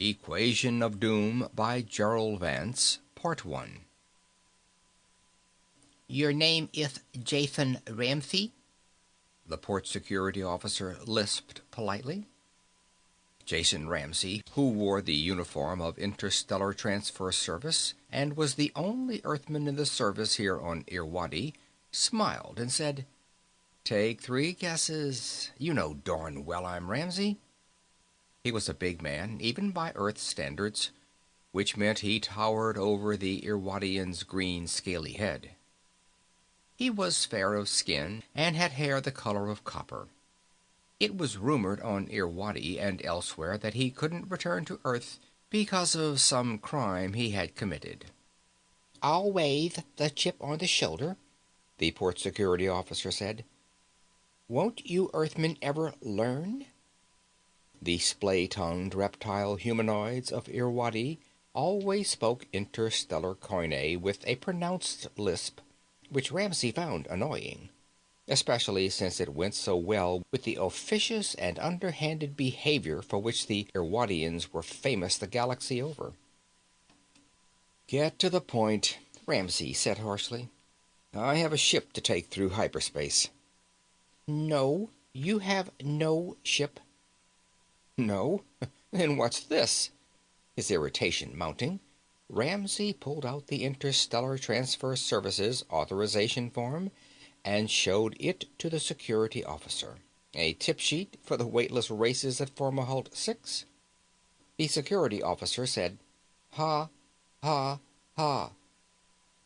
Equation of Doom by Gerald Vance, Part 1. Your name is Jason Ramsey? The port security officer lisped politely. Jason Ramsey, who wore the uniform of Interstellar Transfer Service and was the only Earthman in the service here on Irwadi, smiled and said, "Take 3 guesses. You know darn well I'm Ramsey." He was a big man, even by Earth standards, which meant he towered over the Irwadian's green scaly head. He was fair of skin and had hair the color of copper. It was rumored on Irwadi and elsewhere that he couldn't return to Earth because of some crime he had committed. Always the chip on the shoulder, the port security officer said. Won't you Earthmen ever learn? The splay-tongued reptile humanoids of Irwadi always spoke interstellar Koine with a pronounced lisp, which Ramsey found annoying, especially since it went so well with the officious and underhanded behavior for which the Irwadians were famous the galaxy over. "Get to the point," Ramsey said harshly. "I have a ship to take through hyperspace." No, you have no ship. "No? Then what's this?" His irritation mounting, Ramsey pulled out the Interstellar Transfer Service's authorization form and showed it to the security officer. A tip sheet for the weightless races at Formahalt 6? The security officer said, "Ha, ha, ha."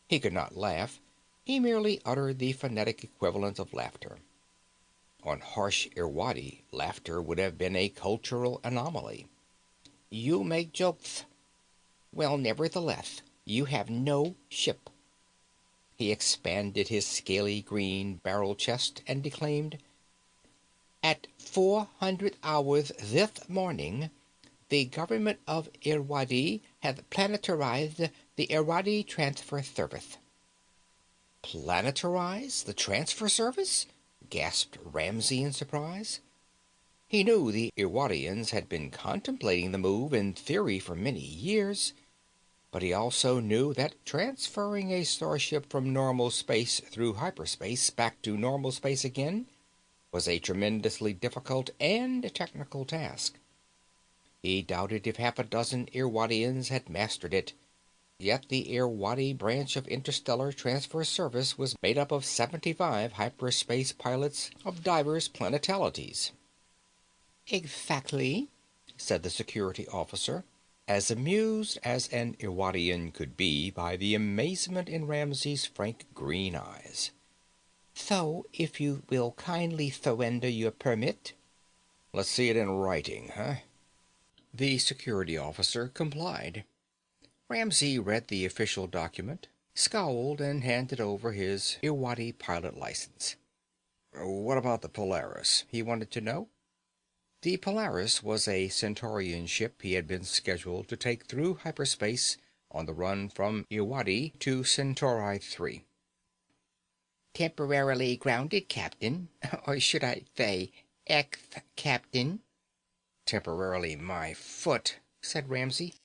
He could not laugh. He merely uttered the phonetic equivalent of laughter. On harsh Irwadi, laughter would have been a cultural anomaly. You make jokes. Well, nevertheless, you have no ship. He expanded his scaly green barrel chest and declaimed, At 400 hours this morning, the government of Irwadi has planetarized the Irwadi Transfer Service. "Planetarize the transfer service?" gasped Ramsey in surprise. He knew the Irwadians had been contemplating the move in theory for many years, but he also knew that transferring a starship from normal space through hyperspace back to normal space again was a tremendously difficult and technical task. He doubted if half a dozen Irwadians had mastered it. Yet the Irwadi branch of Interstellar Transfer Service was made up of 75 hyperspace pilots of divers planetalities. Exactly, said the security officer, as amused as an Irwadian could be by the amazement in Ramsey's frank green eyes. So, if you will kindly surrender your permit. "Let's see it in writing, huh?" The security officer complied. Ramsey read the official document, scowled, and handed over his Irwadi pilot license. "What about the Polaris?" he wanted to know. The Polaris was a Centaurian ship he had been scheduled to take through hyperspace on the run from Irwadi to Centauri 3. Temporarily grounded, Captain. Or should I say, ex-captain? "Temporarily my foot," said Ramsey.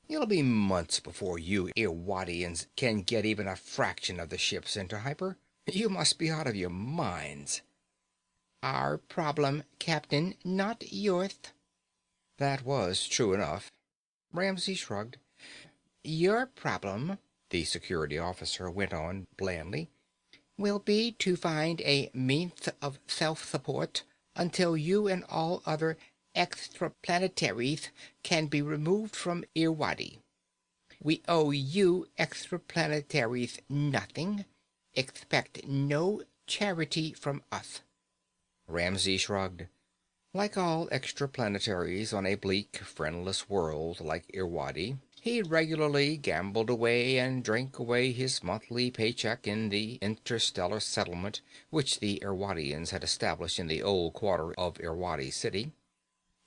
"It'll be months before you Irwadians can get even a fraction of the ships into hyper. You must be out of your minds." Our problem, Captain, not yours. That was true enough. Ramsey shrugged. Your problem, the security officer went on blandly, will be to find a means of self-support until you and all other extraplanetaries can be removed from Irwadi. We owe you extraplanetaries nothing. Expect no charity from us. Ramsey shrugged. Like all extraplanetaries on a bleak, friendless world like Irwadi, he regularly gambled away and drank away his monthly paycheck in the interstellar settlement which the Irwadians had established in the old quarter of Irwadi City.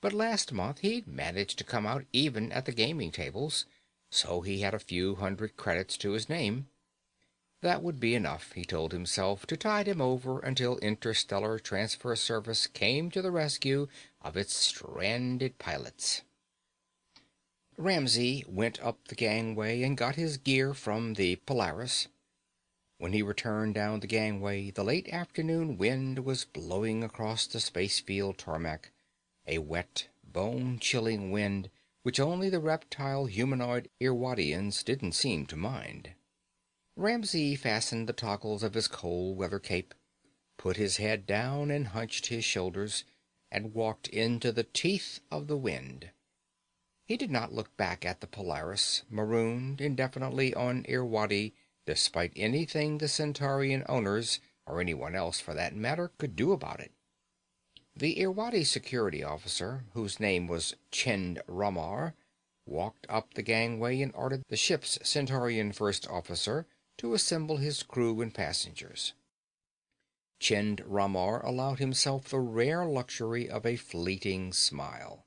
But last month he'd managed to come out even at the gaming tables, so he had a few hundred credits to his name. That would be enough, he told himself, to tide him over until Interstellar Transfer Service came to the rescue of its stranded pilots. Ramsey went up the gangway and got his gear from the Polaris. When he returned down the gangway, the late afternoon wind was blowing across the spacefield tarmac, a wet, bone-chilling wind which only the reptile humanoid Irwadians didn't seem to mind. Ramsey fastened the toggles of his cold-weather cape, put his head down and hunched his shoulders, and walked into the teeth of the wind. He did not look back at the Polaris, marooned indefinitely on Irwadi, despite anything the Centaurian owners, or anyone else for that matter, could do about it. The Irwadi security officer, whose name was Ramar, walked up the gangway and ordered the ship's Centaurian first officer to assemble his crew and passengers. Ramar allowed himself the rare luxury of a fleeting smile.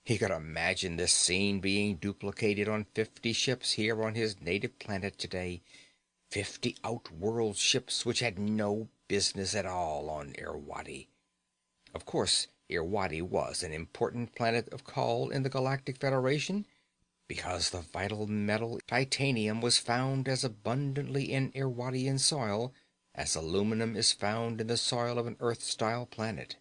He could imagine this scene being duplicated on 50 ships here on his native planet today, 50 outworld ships which had no business at all on Irwadi. Of course, Irwadi was an important planet of call in the Galactic Federation, because the vital metal titanium was found as abundantly in Irwadian soil as aluminum is found in the soil of an Earth-style planet.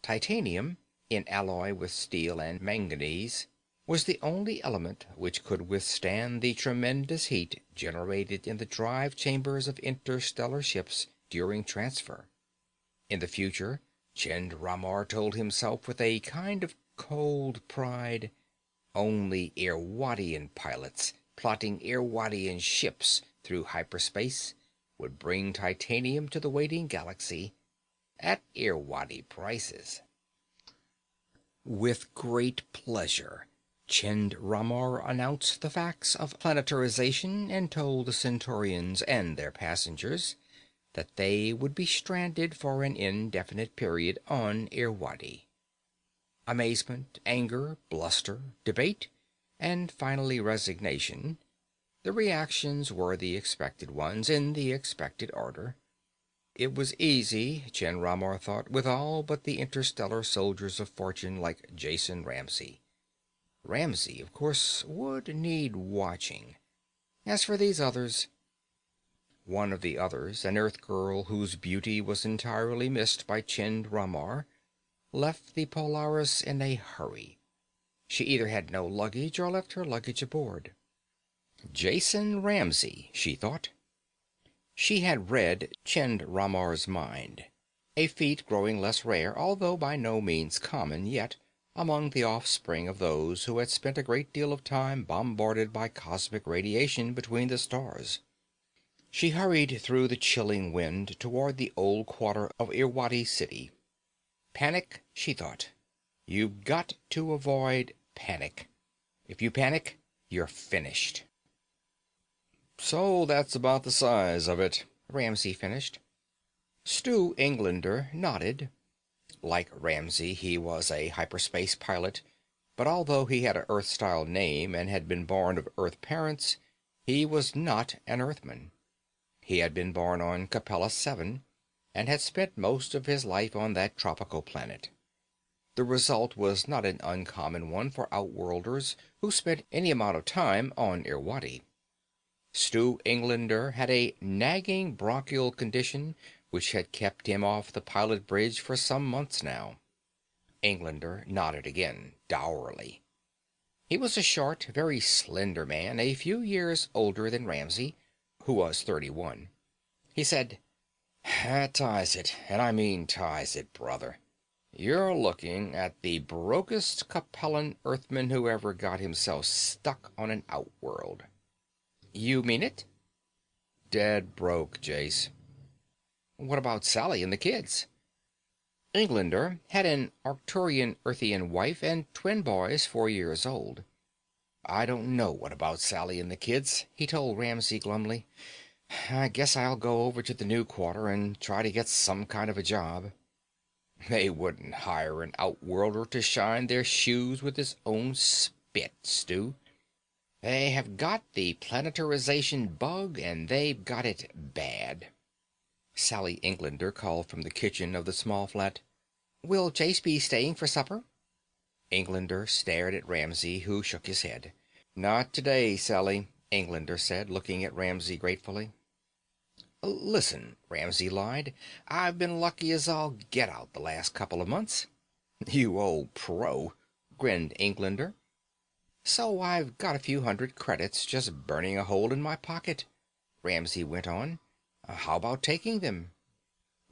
Titanium, in alloy with steel and manganese, was the only element which could withstand the tremendous heat generated in the drive chambers of interstellar ships during transfer. In the future, Ramar told himself with a kind of cold pride, only Irwadian pilots plotting Irwadian ships through hyperspace would bring titanium to the waiting galaxy at Irwadi prices. With great pleasure, Ramar announced the facts of planetarization and told the Centaurians and their passengers that they would be stranded for an indefinite period on Irwadi. Amazement, anger, bluster, debate, and finally resignation. The reactions were the expected ones, in the expected order. It was easy, Ramar thought, with all but the interstellar soldiers of fortune like Jason Ramsey. Ramsey, of course, would need watching. As for these others... One of the others, an Earth girl whose beauty was entirely missed by Ramar, left the Polaris in a hurry. She either had no luggage or left her luggage aboard. Jason Ramsey, she thought. She had read Ramar's mind, a feat growing less rare, although by no means common yet, among the offspring of those who had spent a great deal of time bombarded by cosmic radiation between the stars. She hurried through the chilling wind toward the old quarter of Irwadi City. Panic, she thought. You've got to avoid panic. If you panic, you're finished. So that's about the size of it, Ramsey finished. Stu Englander nodded. Like Ramsey, he was a hyperspace pilot, but although he had an Earth-style name and had been born of Earth parents, he was not an Earthman. He had been born on Capella 7, and had spent most of his life on that tropical planet. The result was not an uncommon one for outworlders who spent any amount of time on Irwadi. Stu Englander had a nagging bronchial condition which had kept him off the pilot bridge for some months now. Englander nodded again, dourly. He was a short, very slender man, a few years older than Ramsey, who was 31. He said, "That ties it, and I mean ties it, brother. You're looking at the brokest Capellan Earthman who ever got himself stuck on an outworld." "You mean it?" "Dead broke, Jace." "What about Sally and the kids?" Englander had an Arcturian Earthian wife and twin boys 4 years old. "I don't know what about Sally and the kids," he told Ramsey glumly. "I guess I'll go over to the new quarter and try to get some kind of a job." "They wouldn't hire an outworlder to shine their shoes with his own spit, Stu. They have got the planetarization bug, and they've got it bad." Sally Englander called from the kitchen of the small flat. "Will Jace be staying for supper?" Englander stared at Ramsay, who shook his head. "Not today, Sally," Englander said, looking at Ramsay gratefully. "Listen," Ramsay lied. "I've been lucky as all get out the last couple of months." "You old pro," grinned Englander. "So I've got a few hundred credits just burning a hole in my pocket," Ramsay went on. "How about taking them?"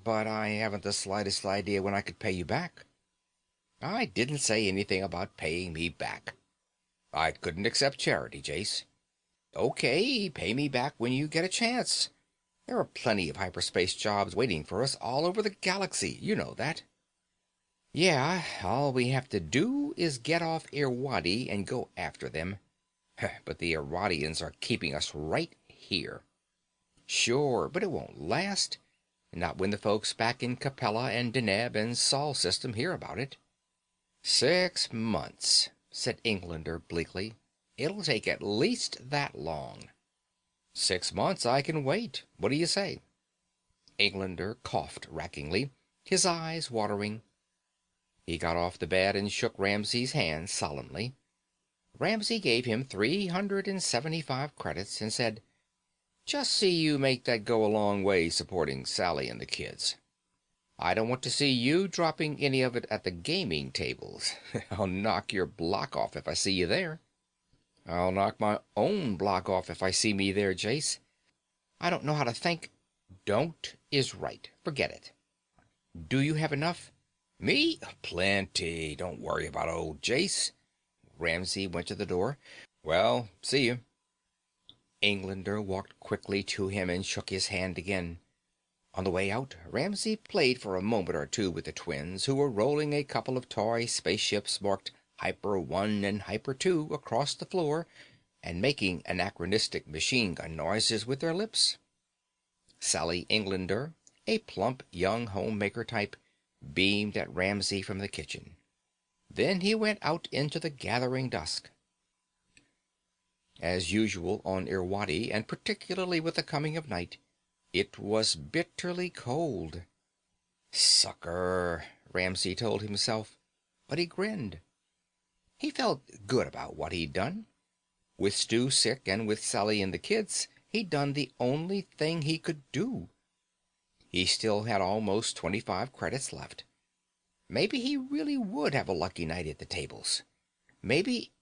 "But I haven't the slightest idea when I could pay you back." "I didn't say anything about paying me back. I couldn't accept charity, Jace." "Okay, pay me back when you get a chance. There are plenty of hyperspace jobs waiting for us all over the galaxy. You know that." "Yeah, all we have to do is get off Irwadi and go after them. But the Irwadians are keeping us right here." "Sure, but it won't last. Not when the folks back in Capella and Deneb and Sol system hear about it." "6 months," said Englander bleakly. "It'll take at least that long." "6 months I can wait. What do you say?" Englander coughed rackingly, his eyes watering. He got off the bed and shook Ramsay's hand solemnly. Ramsay gave him 375 credits and said, "Just see you make that go a long way supporting Sally and the kids. I don't want to see you dropping any of it at the gaming tables. I'll knock your block off if I see you there." "I'll knock my own block off if I see me there, Jace. I don't know how to thank—" "Don't is right. Forget it. Do you have enough?" "Me? Plenty. Don't worry about old Jace." Ramsay went to the door. "Well, see you." Englander walked quickly to him and shook his hand again. On the way out, Ramsay played for a moment or two with the twins, who were rolling a couple of toy spaceships marked Hyper 1 and Hyper 2 across the floor and making anachronistic machine gun noises with their lips. Sally Englander, a plump young homemaker type, beamed at Ramsay from the kitchen. Then he went out into the gathering dusk. As usual on Irwadi, and particularly with the coming of night, it was bitterly cold. "Sucker," Ramsay told himself, but he grinned. He felt good about what he'd done. With Stu sick and with Sally and the kids, he'd done the only thing he could do. He still had almost 25 credits left. Maybe he really would have a lucky night at the tables. Maybe—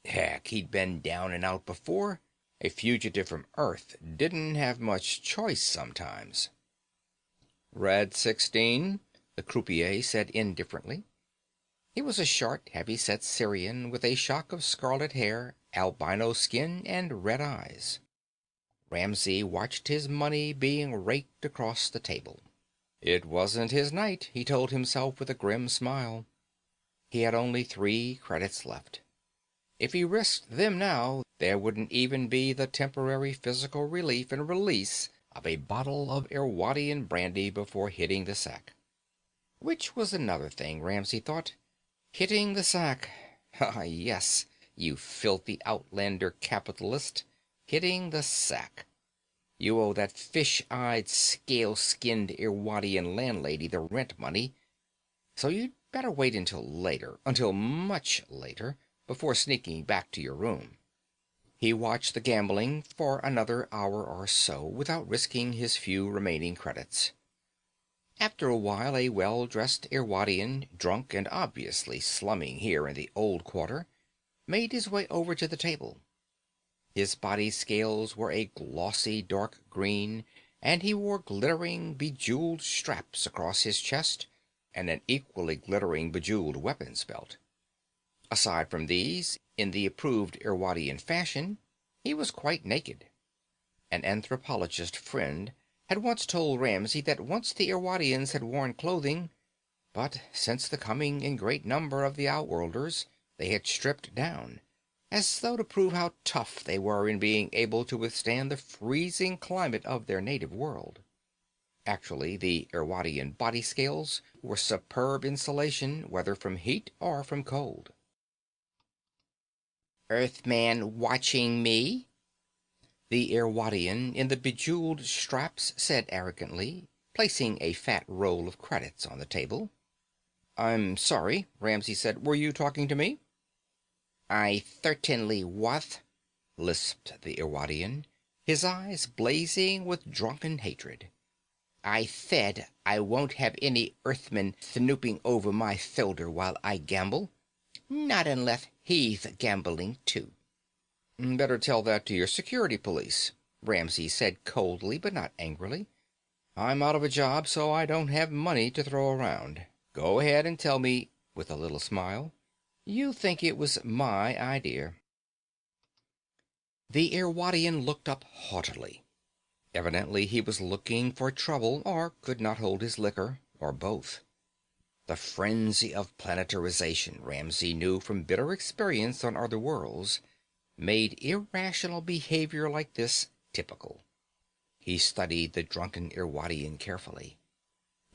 Heck, he'd been down and out before. A fugitive from Earth didn't have much choice sometimes. "Red 16, the croupier said indifferently. He was a short, heavy-set Syrian with a shock of scarlet hair, albino skin, and red eyes. Ramsay watched his money being raked across the table. It wasn't his night, he told himself with a grim smile. He had only 3 credits left. If he risked them now, there wouldn't even be the temporary physical relief and release of a bottle of Irwadian brandy before hitting the sack. Which was another thing, Ramsay thought. Hitting the sack. Ah, yes, you filthy outlander capitalist. Hitting the sack. You owe that fish-eyed, scale-skinned Irwadian landlady the rent money, so you'd better wait until later, until much later, before sneaking back to your room. He watched the gambling for another hour or so without risking his few remaining credits. After a while, a well-dressed Irwadian, drunk and obviously slumming here in the old quarter, made his way over to the table. His body scales were a glossy dark green, and he wore glittering, bejeweled straps across his chest and an equally glittering, bejeweled weapons belt. Aside from these, in the approved Irwadian fashion, he was quite naked. An anthropologist friend had once told Ramsay that once the Irwadians had worn clothing, but since the coming in great number of the outworlders, they had stripped down, as though to prove how tough they were in being able to withstand the freezing climate of their native world. Actually, the Irwadian body scales were superb insulation, whether from heat or from cold. "Earthman watching me?" the Irwadian in the bejeweled straps said arrogantly, placing a fat roll of credits on the table. I'm sorry, Ramsey said. Were you talking to me? I certainly was, lisped the Irwadian, his eyes blazing with drunken hatred. I said I won't have any Earthman snooping over my shoulder while I gamble. Not unless he's gambling too. Better tell that to your security police, Ramsey said coldly but not angrily. I'm out of a job, so I don't have money to throw around. Go ahead and tell me, with a little smile, you think it was my idea. The Irwadian looked up haughtily. Evidently he was looking for trouble, or could not hold his liquor, or both. The frenzy of planetarization, Ramsey knew from bitter experience on other worlds, made irrational behavior like this typical. He studied the drunken Irwadian carefully.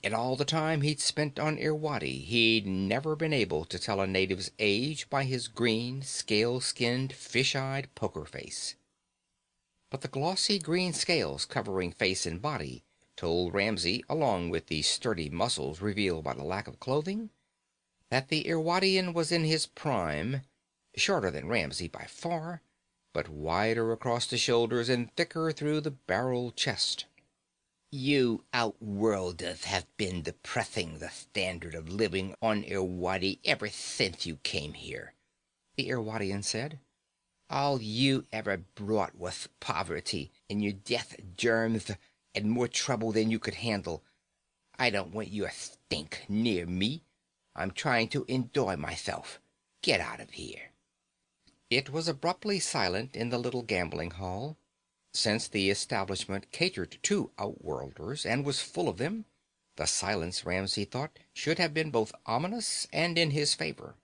In all the time he'd spent on Irwadi, he'd never been able to tell a native's age by his green, scale-skinned, fish-eyed poker face. But the glossy green scales covering face and body told Ramsey, along with the sturdy muscles revealed by the lack of clothing, that the Irwadian was in his prime, shorter than Ramsey by far, but wider across the shoulders and thicker through the barrel chest. You outworlders have been depressing the standard of living on Irwadi ever since you came here, the Irwadian said. All you ever brought was poverty and your death germs and more trouble than you could handle. I don't want your stink near me. I'm trying to enjoy myself. Get out of here. It was abruptly silent in the little gambling hall. Since the establishment catered to outworlders and was full of them, the silence, Ramsey thought, should have been both ominous and in his favor.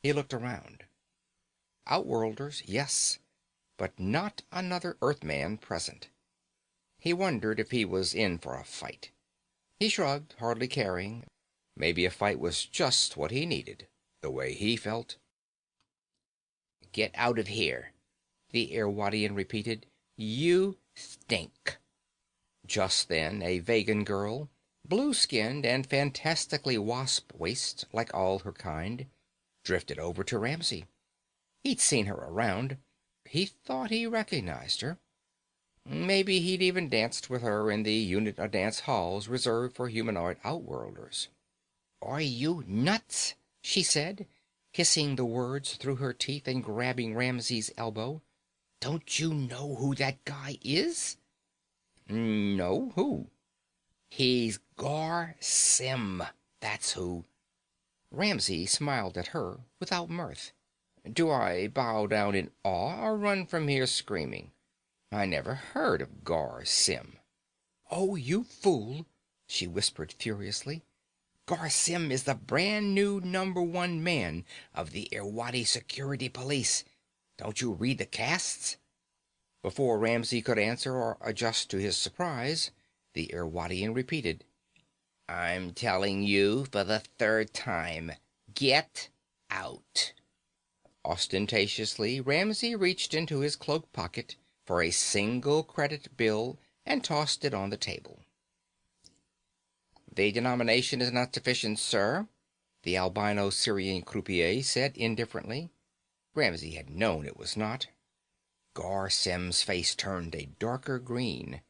He looked around. Outworlders, yes, but not another Earthman present. He wondered if he was in for a fight. He shrugged, hardly caring. Maybe a fight was just what he needed, the way he felt. Get out of here, the Irwadian repeated. You stink. Just then, a vegan girl, blue-skinned and fantastically wasp-waist like all her kind, drifted over to Ramsey. He'd seen her around. He thought he recognized her. Maybe he'd even danced with her in the unit of dance halls reserved for humanoid outworlders. Are you nuts? She said, hissing the words through her teeth and grabbing Ramsey's elbow. Don't you know who that guy is? No, who? He's Gar Sim, that's who. Ramsey smiled at her without mirth. Do I bow down in awe or run from here screaming? I never heard of Gar Sim. Oh, you fool, she whispered furiously. Gar Sim is the brand new #1 man of the Irwadi Security Police. Don't you read the casts? Before Ramsey could answer or adjust to his surprise, the Irwadian repeated, I'm telling you for the 3rd time. Get out. Ostentatiously, Ramsey reached into his cloak pocket for a single credit bill and tossed it on the table. The denomination is not sufficient, sir, the albino Syrian croupier said indifferently. Ramsey had known it was not. Gar Sim's face turned a darker green.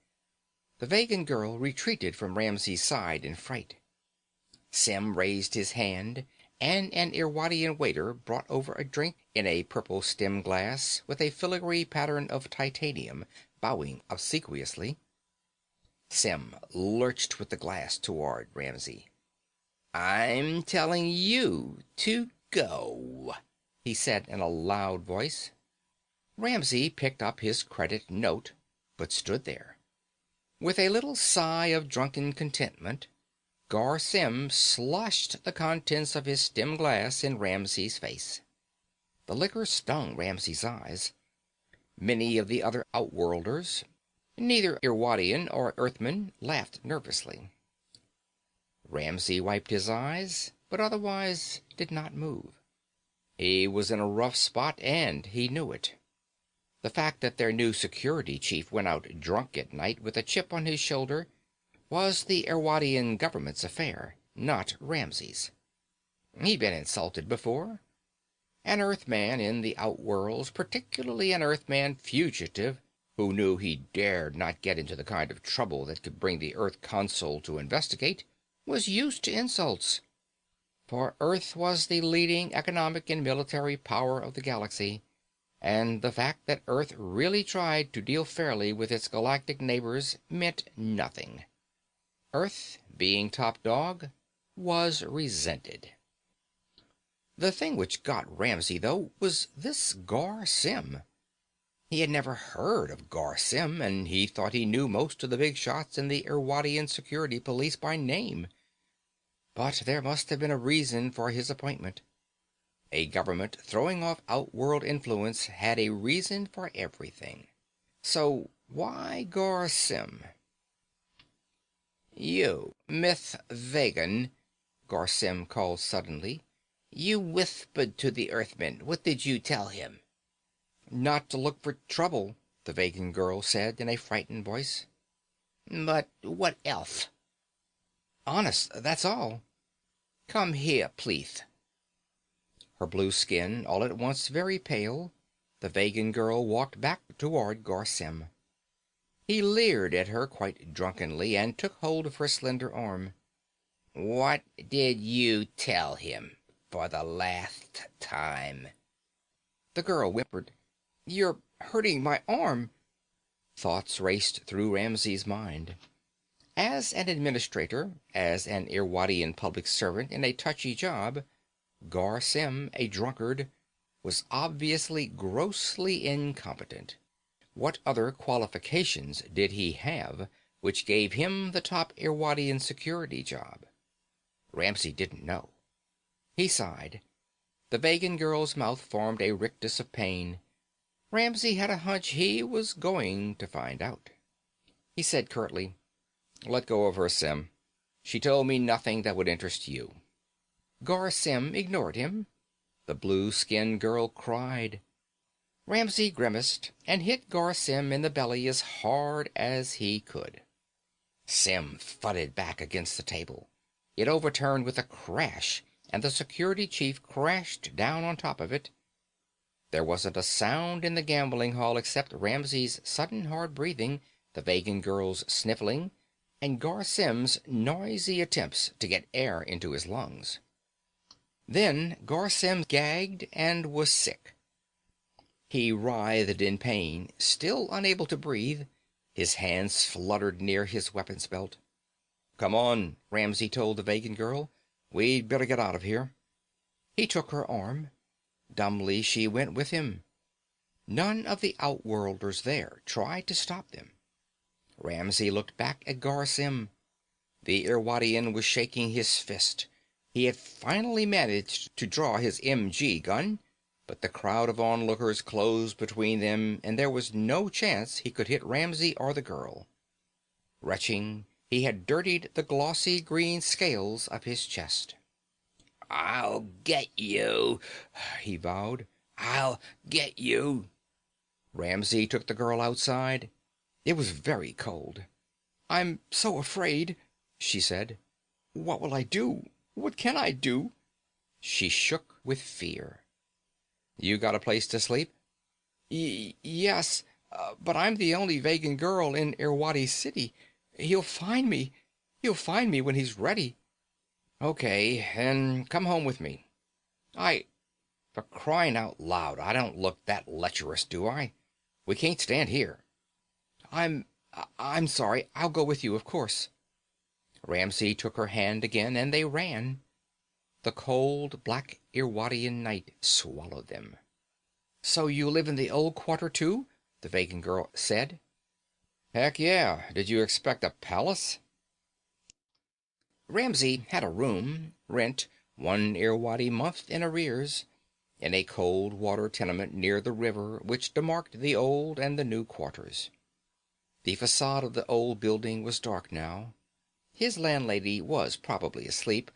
The vegan girl retreated from Ramsey's side in fright. Sim raised his hand, and an Irwadian waiter brought over a drink in a purple stem glass with a filigree pattern of titanium, bowing obsequiously. Sim lurched with the glass toward Ramsey. I'm telling you to go, he said in a loud voice. Ramsey picked up his credit note, but stood there. With a little sigh of drunken contentment, Gar Sim sloshed the contents of his stem glass in Ramsey's face. The liquor stung Ramsey's eyes. Many of the other outworlders, neither Irwadian or Earthman, laughed nervously. Ramsey wiped his eyes, but otherwise did not move. He was in a rough spot, and he knew it. The fact that their new security chief went out drunk at night with a chip on his shoulder was the Irwadian government's affair, not Ramsey's. He'd been insulted before. An Earthman in the outworlds, particularly an Earthman fugitive who knew he dared not get into the kind of trouble that could bring the Earth consul to investigate, was used to insults. For Earth was the leading economic and military power of the galaxy, and the fact that Earth really tried to deal fairly with its galactic neighbors meant nothing. Earth, being top dog, was resented. The thing which got Ramsey, though, was this Gar Sim. He had never heard of Gar Sim, and he thought he knew most of the big shots in the Irwadian security police by name. But there must have been a reason for his appointment. A government throwing off outworld influence had a reason for everything. So why Gar Sim? "You, Myth Vegan," Gar Sim called suddenly. "You whispered to the Earthman. What did you tell him?" "Not to look for trouble," the Vegan girl said in a frightened voice. "But what else?" "Honest, that's all." "Come here, please." Her blue skin all at once very pale, the Vegan girl walked back toward Gar Sim. He leered at her quite drunkenly and took hold of her slender arm. "What did you tell him, for the last time?" The girl whimpered. "You're hurting my arm." Thoughts raced through Ramsey's mind. As an administrator, as an Irwadian public servant in a touchy job, Gar Sim, a drunkard, was obviously grossly incompetent. What other qualifications did he have which gave him the top Irwadian security job? Ramsey didn't know. He sighed. The Vegan girl's mouth formed a rictus of pain. Ramsey had a hunch he was going to find out. He said curtly, "Let go of her, Sim. She told me nothing that would interest you." Gar Sim ignored him. The blue-skinned girl cried. Ramsey grimaced and hit Gar Sim in the belly as hard as he could. Sim thudded back against the table. It overturned with a crash, and the security chief crashed down on top of it. There wasn't a sound in the gambling hall except Ramsey's sudden hard breathing, the Vegan girl's sniffling, and Gar Sim's noisy attempts to get air into his lungs. Then Gar Sim gagged and was sick. He writhed in pain, still unable to breathe. His hands fluttered near his weapons belt. "Come on," Ramsey told the Vegan girl. "We'd better get out of here." He took her arm. Dumbly she went with him. None of the outworlders there tried to stop them. Ramsey looked back at Gar Sim. The Irwadian was shaking his fist. He had finally managed to draw his MG gun, but the crowd of onlookers closed between them, and there was no chance he could hit Ramsey or the girl. Retching, he had dirtied the glossy green scales of his chest. "I'll get you," he vowed. "I'll get you." Ramsey took the girl outside. It was very cold. "I'm so afraid," she said. "What will I do? What can I do?" She shook with fear. "You got a place to sleep?" Yes, but I'm the only Vegan girl in Irwadi City. He'll find me. He'll find me when he's ready." "Okay, then come home with me." For crying out loud, I don't look that lecherous, do I? We can't stand here." I'm sorry. I'll go with you, of course." Ramsey took her hand again, and they ran. The cold, black Irwadian night swallowed them. "So you live in the old quarter, too?" the Vegan girl said. "Heck yeah. Did you expect a palace?" Ramsey had a room, rent 1 month in arrears, in a cold water tenement near the river which demarked the old and the new quarters. The facade of the old building was dark now. His landlady was probably asleep,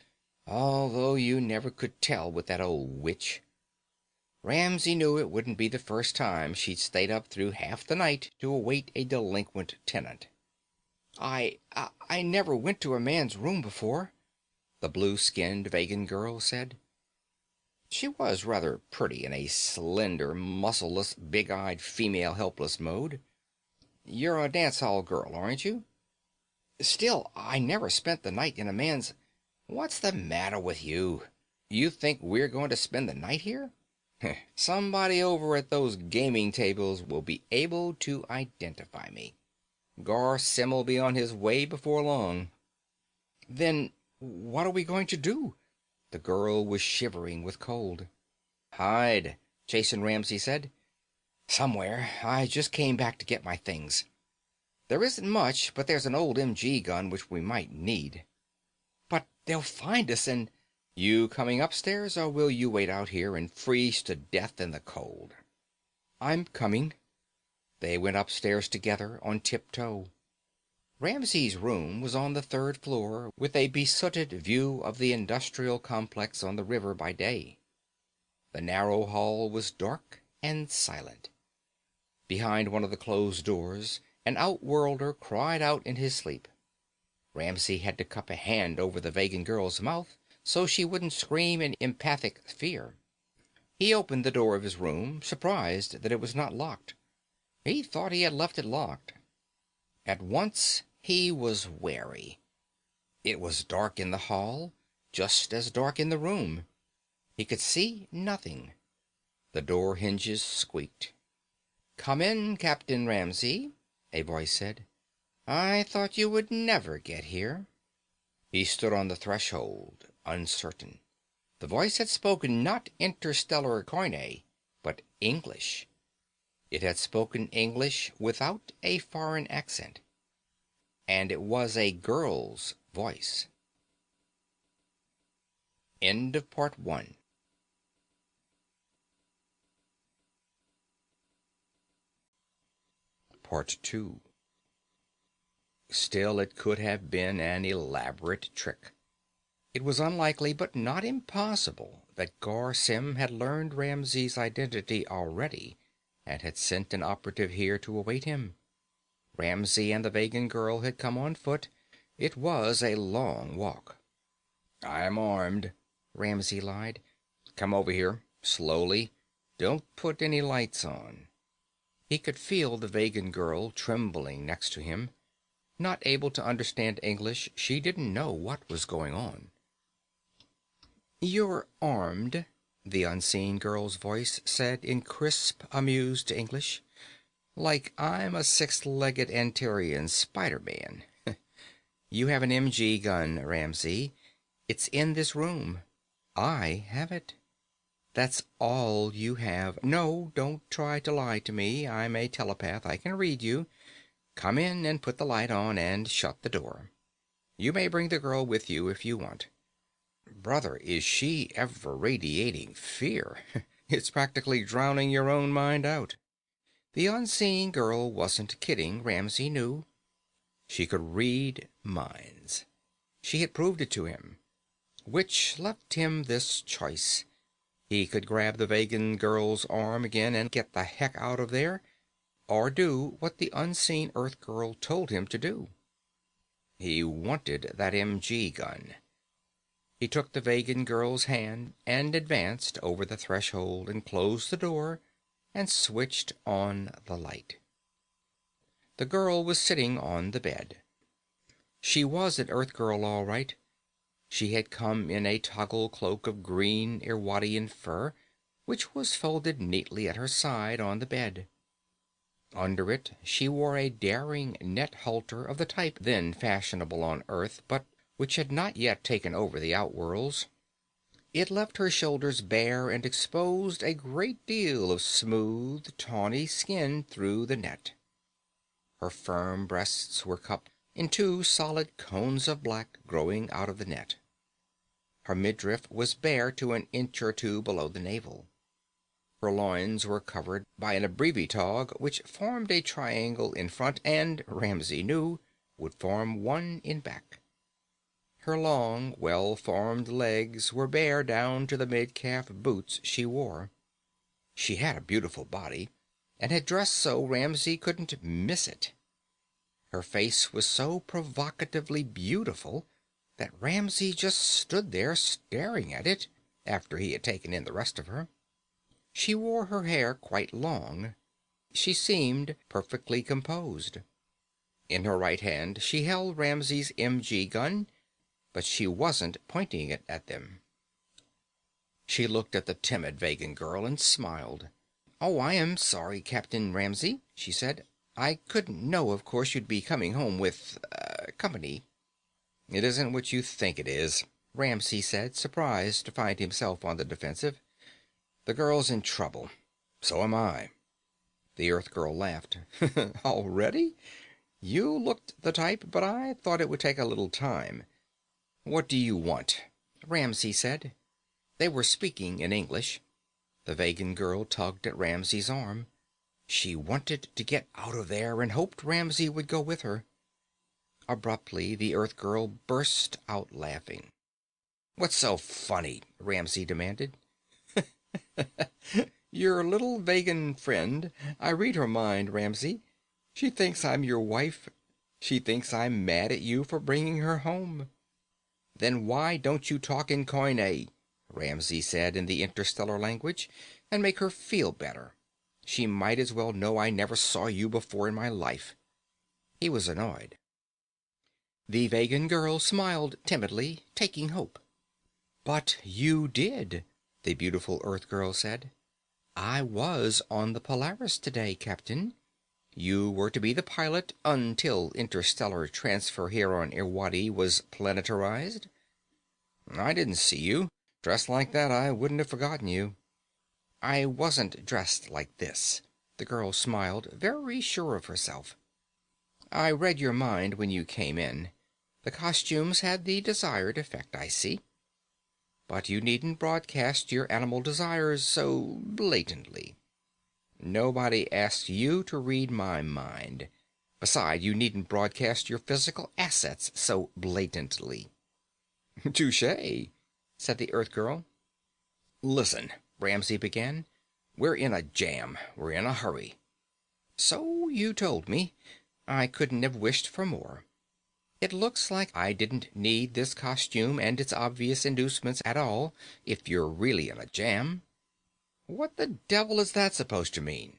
although you never could tell with that old witch. Ramsey knew it wouldn't be the first time she'd stayed up through half the night to await a delinquent tenant. I never went to a man's room before," the blue-skinned Vegan girl said. She was rather pretty in a slender, muscleless, big-eyed female helpless mode. "You're a dance hall girl, aren't you?" "Still, I never spent the night in a man's—" "What's the matter with you? You think we're going to spend the night here? Somebody over at those gaming tables will be able to identify me. Gar Sim'll be on his way before long." "Then what are we going to do?" The girl was shivering with cold. "Hide," Jason Ramsey said. "Somewhere. I just came back to get my things. There isn't much, but there's an old MG gun which we might need." "But they'll find us and—" "You coming upstairs, or will you wait out here and freeze to death in the cold?" "I'm coming." They went upstairs together on tiptoe. Ramsey's room was on the third floor, with a besooted view of the industrial complex on the river by day. The narrow hall was dark and silent. Behind one of the closed doors, an outworlder cried out in his sleep. Ramsey had to cup a hand over the Vegan girl's mouth so she wouldn't scream in empathic fear. He opened the door of his room, surprised that it was not locked. He thought he had left it locked. At once he was wary. It was dark in the hall, just as dark in the room. He could see nothing. The door hinges squeaked. "Come in, Captain Ramsey," a voice said. "I thought you would never get here." He stood on the threshold, uncertain. The voice had spoken not interstellar Koine, but English. It had spoken English without a foreign accent. And it was a girl's voice. End of part 1. Part 2. Still, it could have been an elaborate trick. It was unlikely, but not impossible, that Gar Sim had learned Ramsey's identity already and had sent an operative here to await him. Ramsey and the Vegan girl had come on foot. It was a long walk. "I'm armed," Ramsey lied. "Come over here, slowly. Don't put any lights on." He could feel the Vegan girl trembling next to him. Not able to understand English, she didn't know what was going on. "You're armed," the unseen girl's voice said in crisp, amused English. "Like I'm a six-legged Antarian Spider-Man. You have an MG gun, Ramsey. It's in this room. I have it. That's all you have. No, don't try to lie to me. I'm a telepath. I can read you. Come in and put the light on and shut the door. You may bring the girl with you if you want." Brother, is she ever radiating fear? It's practically drowning your own mind out. The unseen girl wasn't kidding, Ramsey knew. She could read minds. She had proved it to him. Which left him this choice. He could grab the Vegan girl's arm again and get the heck out of there, or do what the unseen Earth girl told him to do. He wanted that MG gun. He took the Vegan girl's hand and advanced over the threshold and closed the door and switched on the light. The girl was sitting on the bed. She was an Earth girl, all right. She had come in a toggle cloak of green Irwadian fur, which was folded neatly at her side on the bed. Under it she wore a daring net halter of the type then fashionable on Earth, but which had not yet taken over the outworlds. It left her shoulders bare and exposed a great deal of smooth, tawny skin through the net. Her firm breasts were cupped in two solid cones of black growing out of the net. Her midriff was bare to an inch or two below the navel. Her loins were covered by an abrevitog which formed a triangle in front and, Ramsey knew, would form one in back. Her long, well-formed legs were bare down to the mid-calf boots she wore. She had a beautiful body, and had dressed so Ramsey couldn't miss it. Her face was so provocatively beautiful that Ramsey just stood there staring at it, after he had taken in the rest of her. She wore her hair quite long. She seemed perfectly composed. In her right hand she held Ramsey's MG gun, but she wasn't pointing it at them. She looked at the timid Vegan girl and smiled. "Oh, I am sorry, Captain Ramsey," she said. "I couldn't know, of course, you'd be coming home with, company." "It isn't what you think it is," Ramsey said, surprised to find himself on the defensive. "The girl's in trouble. So am I." The Earth girl laughed. "Already? You looked the type, but I thought it would take a little time." "What do you want?" Ramsey said. They were speaking in English. The Vegan girl tugged at Ramsey's arm. She wanted to get out of there and hoped Ramsey would go with her. Abruptly, the Earth girl burst out laughing. "What's so funny?" Ramsey demanded. "Your little Vegan friend. I read her mind, Ramsey. She thinks I'm your wife. She thinks I'm mad at you for bringing her home." "Then why don't you talk in Koine," Ramsey said in the interstellar language, "and make her feel better? She might as well know I never saw you before in my life." He was annoyed. The Vegan girl smiled timidly, taking hope. "But you did," the beautiful Earth girl said. "I was on the Polaris today, Captain. You were to be the pilot until interstellar transfer here on Irwadi was planetarized." "I didn't see you. Dressed like that, I wouldn't have forgotten you." "I wasn't dressed like this." The girl smiled, very sure of herself. "I read your mind when you came in. The costumes had the desired effect, I see. But you needn't broadcast your animal desires so blatantly. Nobody asked you to read my mind. Besides, you needn't broadcast your physical assets so blatantly." "Touché," said the Earth girl. "Listen," Ramsey began. "We're in a jam. We're in a hurry." "So you told me. I couldn't have wished for more. It looks like I didn't need this costume and its obvious inducements at all, if you're really in a jam." "What the devil is that supposed to mean?"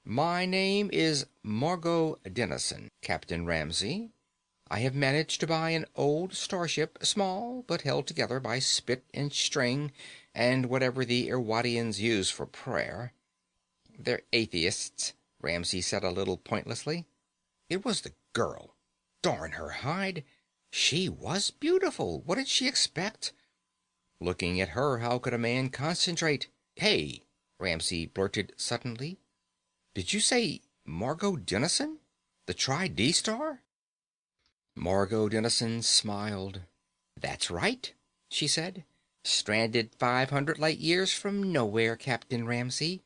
"My name is Margot Dennison, Captain Ramsey. I have managed to buy an old starship, small, but held together by spit and string and whatever the Irwadians use for prayer." "They're atheists," Ramsey said a little pointlessly. It was the girl. Darn her hide. She was beautiful. What did she expect? Looking at her, how could a man concentrate? "Hey," Ramsey blurted suddenly. "Did you say Margot Dennison? The Tri-D-Star?" Margot Dennison smiled. "That's right," she said. "Stranded 500 light years from nowhere, Captain Ramsey.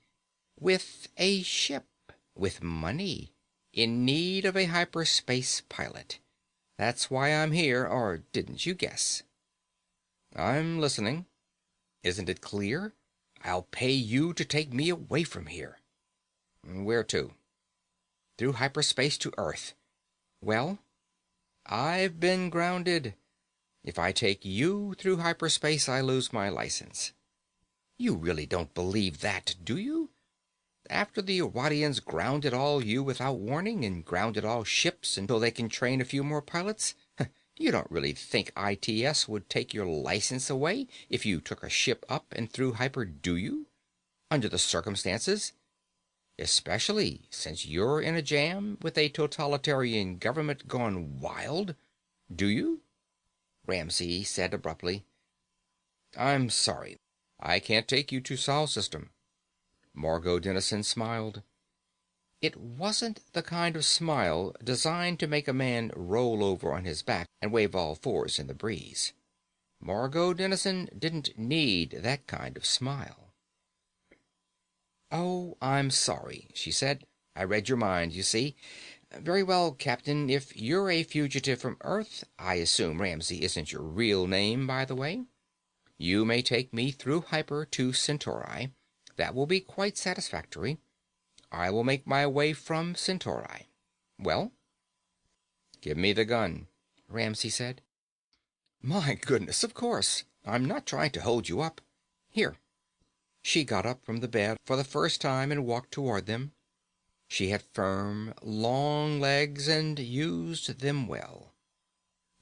With a ship. With money. In need of a hyperspace pilot. That's why I'm here, or didn't you guess?" "I'm listening." "Isn't it clear? I'll pay you to take me away from here." "Where to?" "Through hyperspace to Earth." "Well, I've been grounded. If I take you through hyperspace, I lose my license." "You really don't believe that, do you? After the Irwadians grounded all you without warning, and grounded all ships until they can train a few more pilots, you don't really think ITS would take your license away if you took a ship up and through hyper, do you? Under the circumstances? Especially since you're in a jam with a totalitarian government gone wild, do you?" Ramsey said abruptly, "I'm sorry. I can't take you to Sol System." Margot Dennison smiled. It wasn't the kind of smile designed to make a man roll over on his back and wave all fours in the breeze. Margot Dennison didn't need that kind of smile. "Oh, I'm sorry," she said. "I read your mind, you see. Very well, Captain, if you're a fugitive from Earth, I assume Ramsey isn't your real name, by the way, you may take me through hyper to Centauri. That will be quite satisfactory. I will make my way from Centauri. Well?" "Give me the gun," Ramsey said. "My goodness, of course. I'm not trying to hold you up. Here." She got up from the bed for the first time and walked toward them. She had firm, long legs and used them well.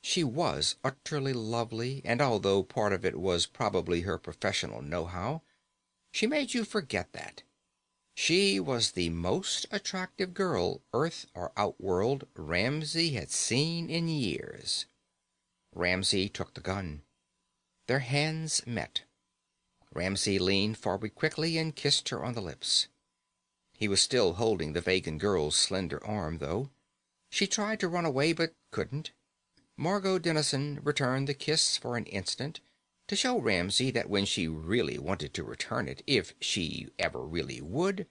She was utterly lovely, and although part of it was probably her professional know-how, she made you forget that. She was the most attractive girl, Earth or Outworld, Ramsey had seen in years. Ramsey took the gun. Their hands met. Ramsey leaned forward quickly and kissed her on the lips. He was still holding the Vegan girl's slender arm, though. She tried to run away, but couldn't. Margot Dennison returned the kiss for an instant, to show Ramsey that when she really wanted to return it, if she ever really would,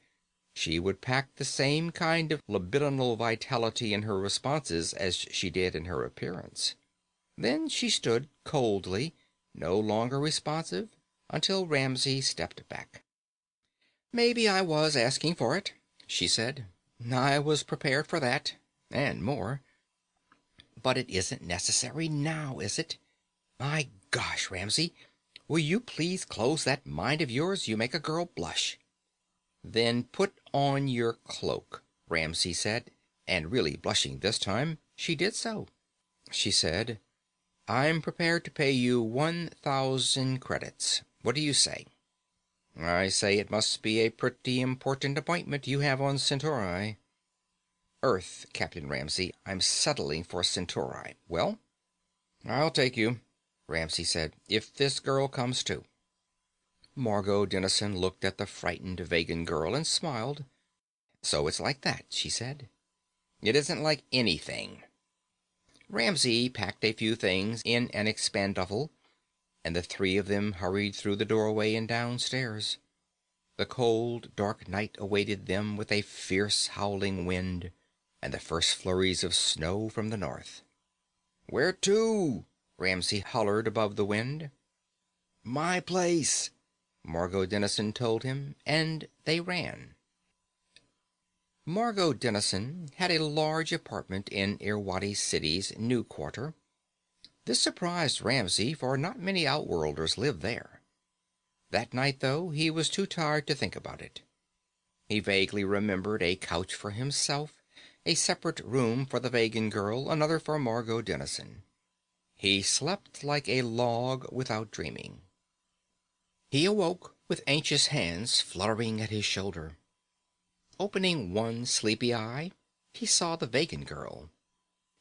she would pack the same kind of libidinal vitality in her responses as she did in her appearance. Then she stood coldly, no longer responsive, until Ramsey stepped back. "Maybe I was asking for it," she said. "I was prepared for that, and more. But it isn't necessary now, is it? My gosh, Ramsey, will you please close that mind of yours? You make a girl blush." "Then put on your cloak," Ramsey said, and really blushing this time, she did so. She said, "I'm prepared to pay you 1,000 credits. What do you say?" "I say it must be a pretty important appointment you have on Centauri." "Earth, Captain Ramsey. I'm settling for Centauri. Well?" "I'll take you," Ramsey said, "if this girl comes too." Margot Dennison looked at the frightened Vegan girl and smiled. "So it's like that," she said. "It isn't like anything." Ramsey packed a few things in an expanduffle, and the three of them hurried through the doorway and downstairs. The cold, dark night awaited them with a fierce, howling wind, and the first flurries of snow from the north. "Where to?" Ramsey hollered above the wind. "My place," Margot Dennison told him, and they ran. Margot Dennison had a large apartment in Irwadi City's new quarter. This surprised Ramsey, for not many outworlders lived there. That night, though, he was too tired to think about it. He vaguely remembered a couch for himself, a separate room for the Vegan girl, another for Margot Dennison. He slept like a log without dreaming. He awoke with anxious hands fluttering at his shoulder. Opening one sleepy eye, he saw the Vegan girl.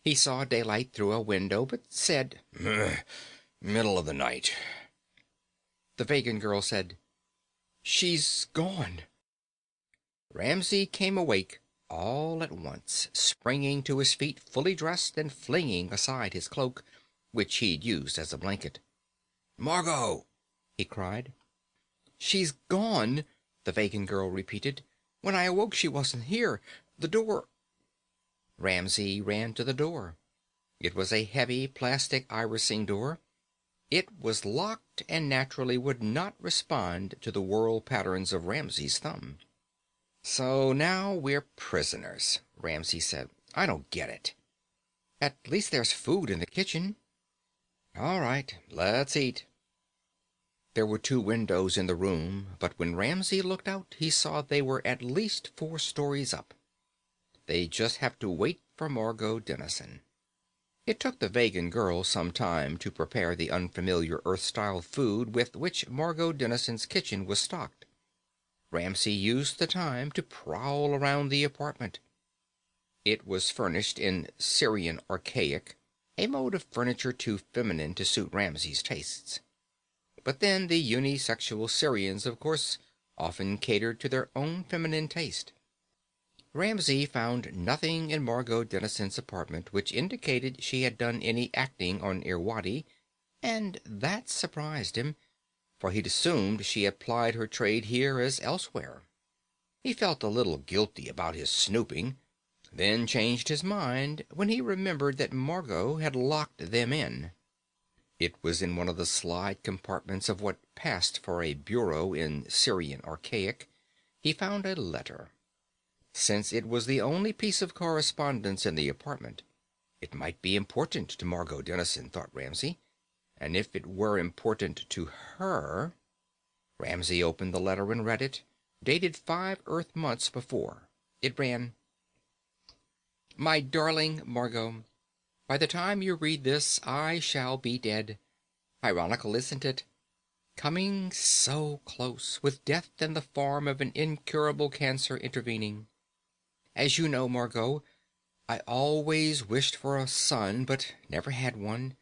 He saw daylight through a window, but said, "Middle of the night." The Vegan girl said, "She's gone." Ramsey came awake all at once, springing to his feet fully dressed and flinging aside his cloak, which he'd used as a blanket. "Margot!" he cried. "She's gone," the Vegan girl repeated. "When I awoke she wasn't here. The door—" Ramsey ran to the door. It was a heavy plastic irising door. It was locked and naturally would not respond to the whorl patterns of Ramsey's thumb. "So now we're prisoners," Ramsey said. "I don't get it." "At least there's food in the kitchen." "All right, let's eat." There were 2 windows in the room, but when Ramsey looked out, he saw they were at least 4 stories up. They'd just have to wait for Margot Dennison. It took the Vegan girl some time to prepare the unfamiliar Earth-style food with which Margot Dennison's kitchen was stocked. Ramsey used the time to prowl around the apartment. It was furnished in Syrian archaic, a mode of furniture too feminine to suit Ramsey's tastes. But then the unisexual Syrians, of course, often catered to their own feminine taste. Ramsey found nothing in Margot Dennison's apartment which indicated she had done any acting on Irwadi, and that surprised him, for he'd assumed she had plied her trade here as elsewhere. He felt a little guilty about his snooping, then changed his mind when he remembered that Margot had locked them in. It was in one of the slide compartments of what passed for a bureau in Syrian archaic. He found a letter. Since it was the only piece of correspondence in the apartment, it might be important to Margot Dennison, thought Ramsey. And if it were important to her... Ramsey opened the letter and read it, dated 5 Earth months before. It ran: My darling Margot, by the time you read this, I shall be dead. Ironical, isn't it? Coming so close, with death in the form of an incurable cancer intervening. As you know, Margot, I always wished for a son, but never had one.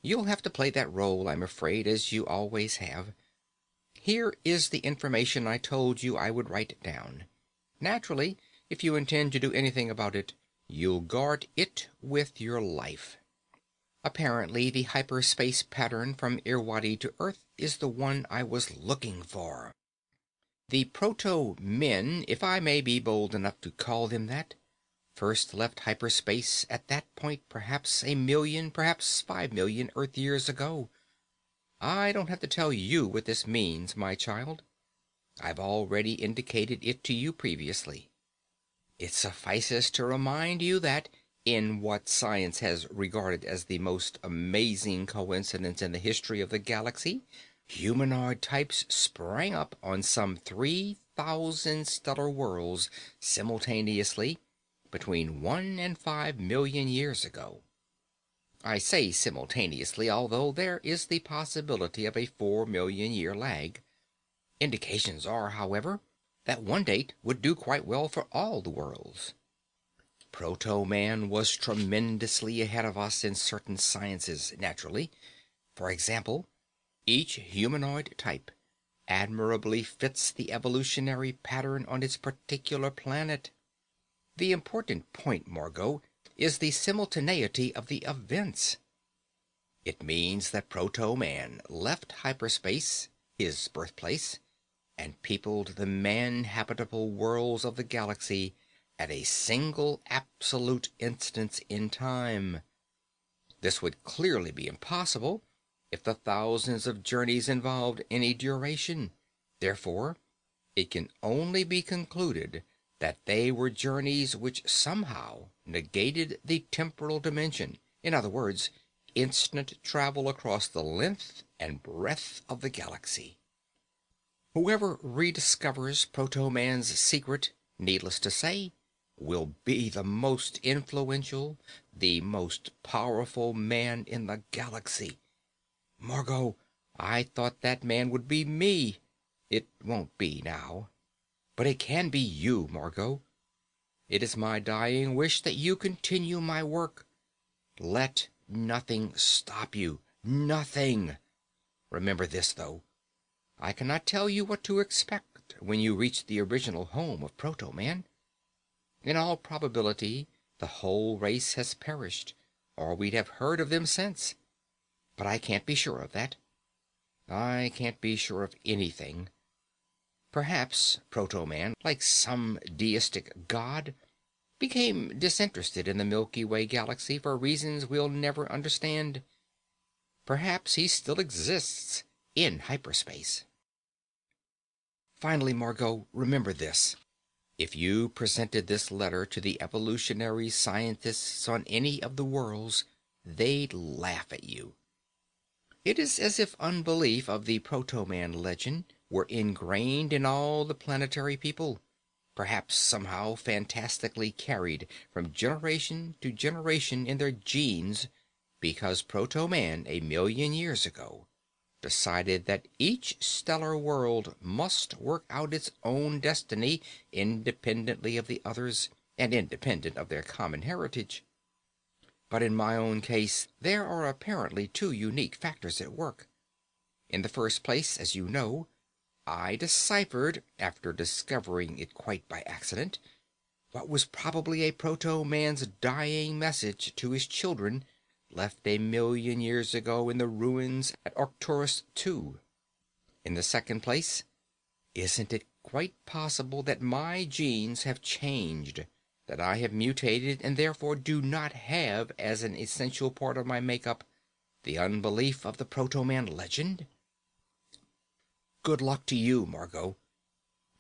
You'll have to play that role, I'm afraid, as you always have. Here is the information I told you I would write down. Naturally, if you intend to do anything about it, you'll guard it with your life. Apparently, the hyperspace pattern from Irwadi to Earth is the one I was looking for. The proto-men, if I may be bold enough to call them that, first left hyperspace at that point perhaps 1,000,000, perhaps 5,000,000 Earth years ago. I don't have to tell you what this means, my child. I've already indicated it to you previously. It suffices to remind you that, in what science has regarded as the most amazing coincidence in the history of the galaxy, humanoid types sprang up on some 3,000 stellar worlds simultaneously between 1 and 5,000,000 years ago. I say simultaneously, although there is the possibility of a 4,000,000-year lag. Indications are, however, that one date would do quite well for all the worlds. Proto-man was tremendously ahead of us in certain sciences, naturally. For example, each humanoid type admirably fits the evolutionary pattern on its particular planet. The important point, Margot, is the simultaneity of the events. It means that proto-man left hyperspace, his birthplace, and peopled the man-habitable worlds of the galaxy at a single absolute instance in time. This would clearly be impossible if the thousands of journeys involved any duration. Therefore, it can only be concluded that they were journeys which somehow negated the temporal dimension. In other words, instant travel across the length and breadth of the galaxy. Whoever rediscovers proto-man's secret, needless to say, will be the most influential, the most powerful man in the galaxy. Margot, I thought that man would be me. It won't be now. But it can be you, Margot. It is my dying wish that you continue my work. Let nothing stop you. Nothing. Remember this, though. I cannot tell you what to expect when you reach the original home of Proto-man. In all probability, the whole race has perished, or we'd have heard of them since. But I can't be sure of that. I can't be sure of anything. Perhaps Proto-man, like some deistic god, became disinterested in the Milky Way galaxy for reasons we'll never understand. Perhaps he still exists in hyperspace. Finally, Margot, remember this. If you presented this letter to the evolutionary scientists on any of the worlds, they'd laugh at you. It is as if unbelief of the Proto-man legend were ingrained in all the planetary people, perhaps somehow fantastically carried from generation to generation in their genes, because Proto-man 1,000,000 years ago decided that each stellar world must work out its own destiny independently of the others and independent of their common heritage. But in my own case, there are apparently two unique factors at work. In the first place, as you know, I deciphered, after discovering it quite by accident, what was probably a proto-man's dying message to his children, left 1,000,000 years ago in the ruins at Arcturus II. In the second place, isn't it quite possible that my genes have changed, that I have mutated and therefore do not have as an essential part of my makeup the unbelief of the proto-man legend? Good luck to you, Margot.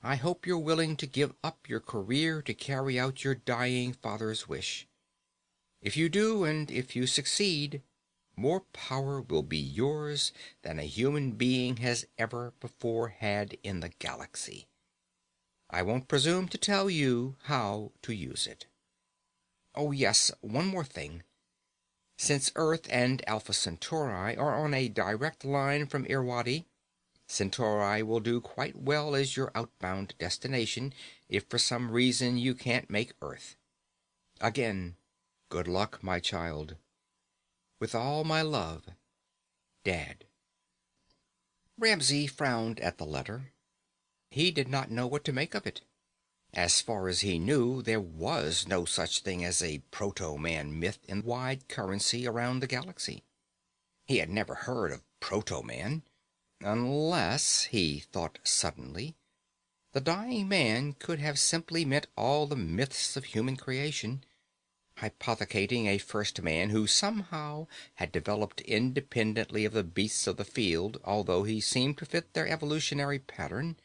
I hope you're willing to give up your career to carry out your dying father's wish. If you do, and if you succeed, More power will be yours than a human being has ever before had in the galaxy. I won't presume to tell you how to use it. Oh yes, one more thing. Since Earth and Alpha Centauri are on a direct line from Irwadi, Centauri will do quite well as your outbound destination if for some reason you can't make Earth. Again, good luck, my child. With all my love, Dad. Ramsey frowned at the letter. He did not know what to make of it. As far as he knew, there was no such thing as a proto-man myth in wide currency around the galaxy. He had never heard of proto-man, unless, he thought suddenly, the dying man could have simply meant all the myths of human creation, hypothecating a first man who somehow had developed independently of the beasts of the field, although he seemed to fit their evolutionary pattern.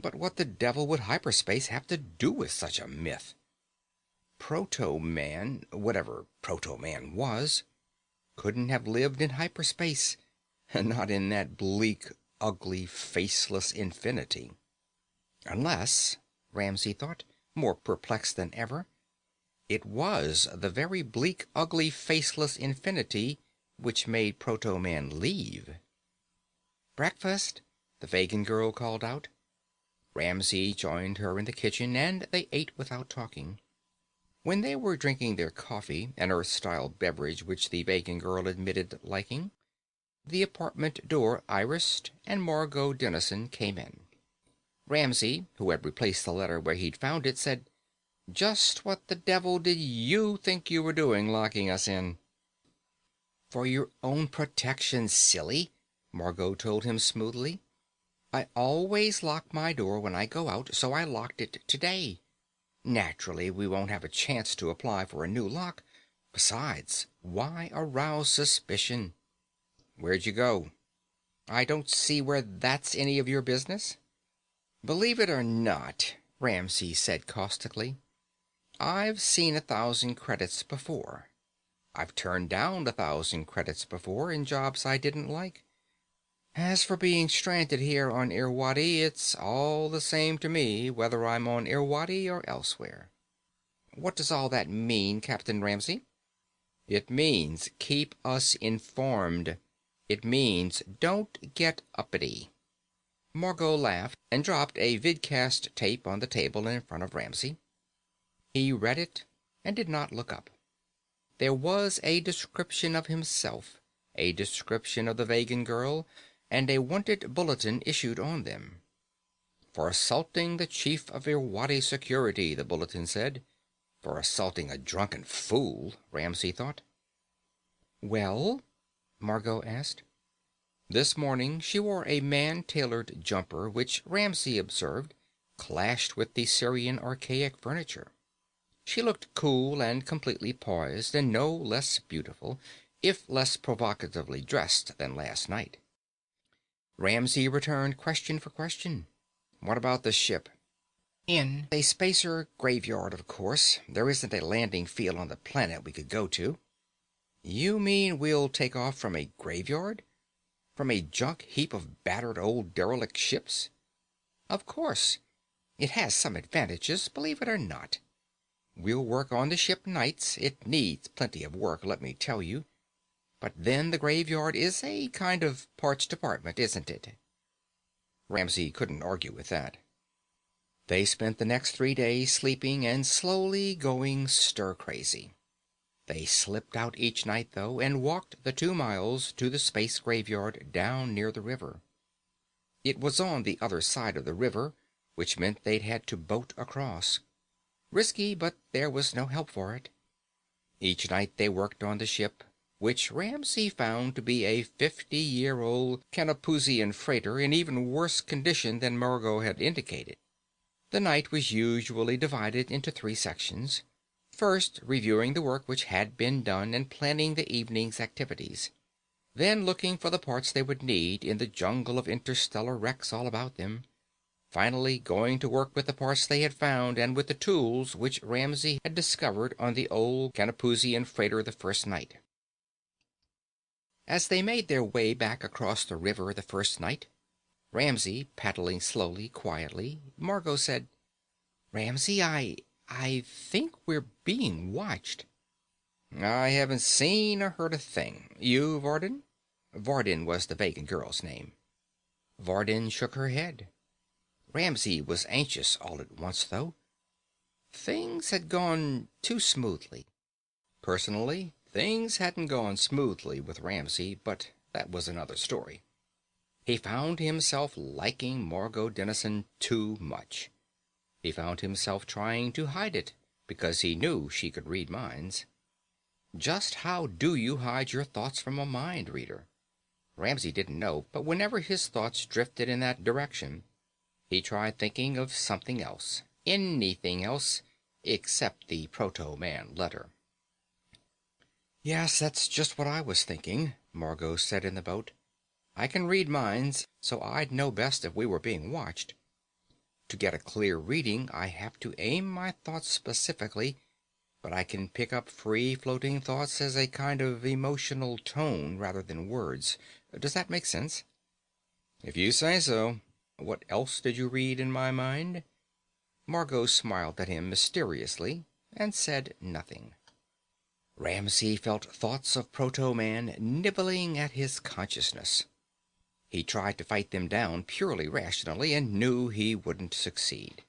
But what the devil would hyperspace have to do with such a myth? Proto-man, whatever proto-man was, couldn't have lived in hyperspace, not in that bleak, ugly, faceless infinity. Unless, Ramsey thought, more perplexed than ever, it was the very bleak, ugly, faceless infinity which made proto-man leave. "Breakfast," the Vegan girl called out. Ramsey joined her in the kitchen, and they ate without talking. When they were drinking their coffee, an Earth-style beverage which the Vegan girl admitted liking, the apartment door irised, and Margot Dennison came in. Ramsey, who had replaced the letter where he'd found it, said, "Just what the devil did you think you were doing locking us in?" "For your own protection, silly," Margot told him smoothly. "I always lock my door when I go out, so I locked it today. Naturally, we won't have a chance to apply for a new lock. Besides, why arouse suspicion?" "Where'd you go?" "I don't see where that's any of your business." "Believe it or not," Ramsey said caustically, "I've seen 1,000 credits before. I've turned down 1,000 credits before in jobs I didn't like. As for being stranded here on Irwadi, it's all the same to me whether I'm on Irwadi or elsewhere." "What does all that mean, Captain Ramsey?" "It means keep us informed. It means don't get uppity." Margot laughed and dropped a vidcast tape on the table in front of Ramsey. He read it and did not look up. There was a description of himself, a description of the Vegan girl, and a wanted bulletin issued on them. "For assaulting the chief of Irwadi security," the bulletin said. For assaulting a drunken fool, Ramsey thought. "Well?" Margot asked. This morning she wore a man-tailored jumper which, Ramsey observed, clashed with the Syrian archaic furniture. She looked cool and completely poised, and no less beautiful, if less provocatively dressed than last night. Ramsey returned question for question. "What about the ship?" "In a spacer graveyard, of course. There isn't a landing field on the planet we could go to." "You mean we'll take off from a graveyard? From a junk heap of battered old derelict ships?" "Of course. It has some advantages, believe it or not. We'll work on the ship nights. It needs plenty of work, let me tell you. But then the graveyard is a kind of parts department, isn't it?" Ramsey couldn't argue with that. They spent the next 3 days sleeping and slowly going stir-crazy. They slipped out each night, though, and walked the 2 miles to the space graveyard down near the river. It was on the other side of the river, which meant they'd had to boat across. Risky, but there was no help for it. Each night they worked on the ship, which Ramsey found to be a 50-year-old Canopusian freighter in even worse condition than Margot had indicated. The night was usually divided into 3 sections. First, reviewing the work which had been done and planning the evening's activities. Then looking for the parts they would need in the jungle of interstellar wrecks all about them. Finally, going to work with the parts they had found and with the tools which Ramsey had discovered on the old Canopusian freighter the first night. As they made their way back across the river the first night, Ramsay paddling slowly, quietly, Margot said, "Ramsay, I think we're being watched." "I haven't seen or heard a thing. You, Varden?" Varden was the Vegan girl's name. Varden shook her head. Ramsay was anxious all at once, though. Things had gone too smoothly. Personally, things hadn't gone smoothly with Ramsay, but that was another story. He found himself liking Margot Dennison too much. He found himself trying to hide it, because he knew she could read minds. Just how do you hide your thoughts from a mind reader? Ramsay didn't know, but whenever his thoughts drifted in that direction, he tried thinking of something else, anything else, except the proto-man letter. "Yes, that's just what I was thinking," Margot said in the boat. "I can read minds, so I'd know best if we were being watched. To get a clear reading, I have to aim my thoughts specifically, but I can pick up free-floating thoughts as a kind of emotional tone rather than words. Does that make sense?" "If you say so. What else did you read in my mind?" Margot smiled at him mysteriously and said nothing. Ramsay felt thoughts of proto-man nibbling at his consciousness. He tried to fight them down purely rationally and knew he wouldn't succeed.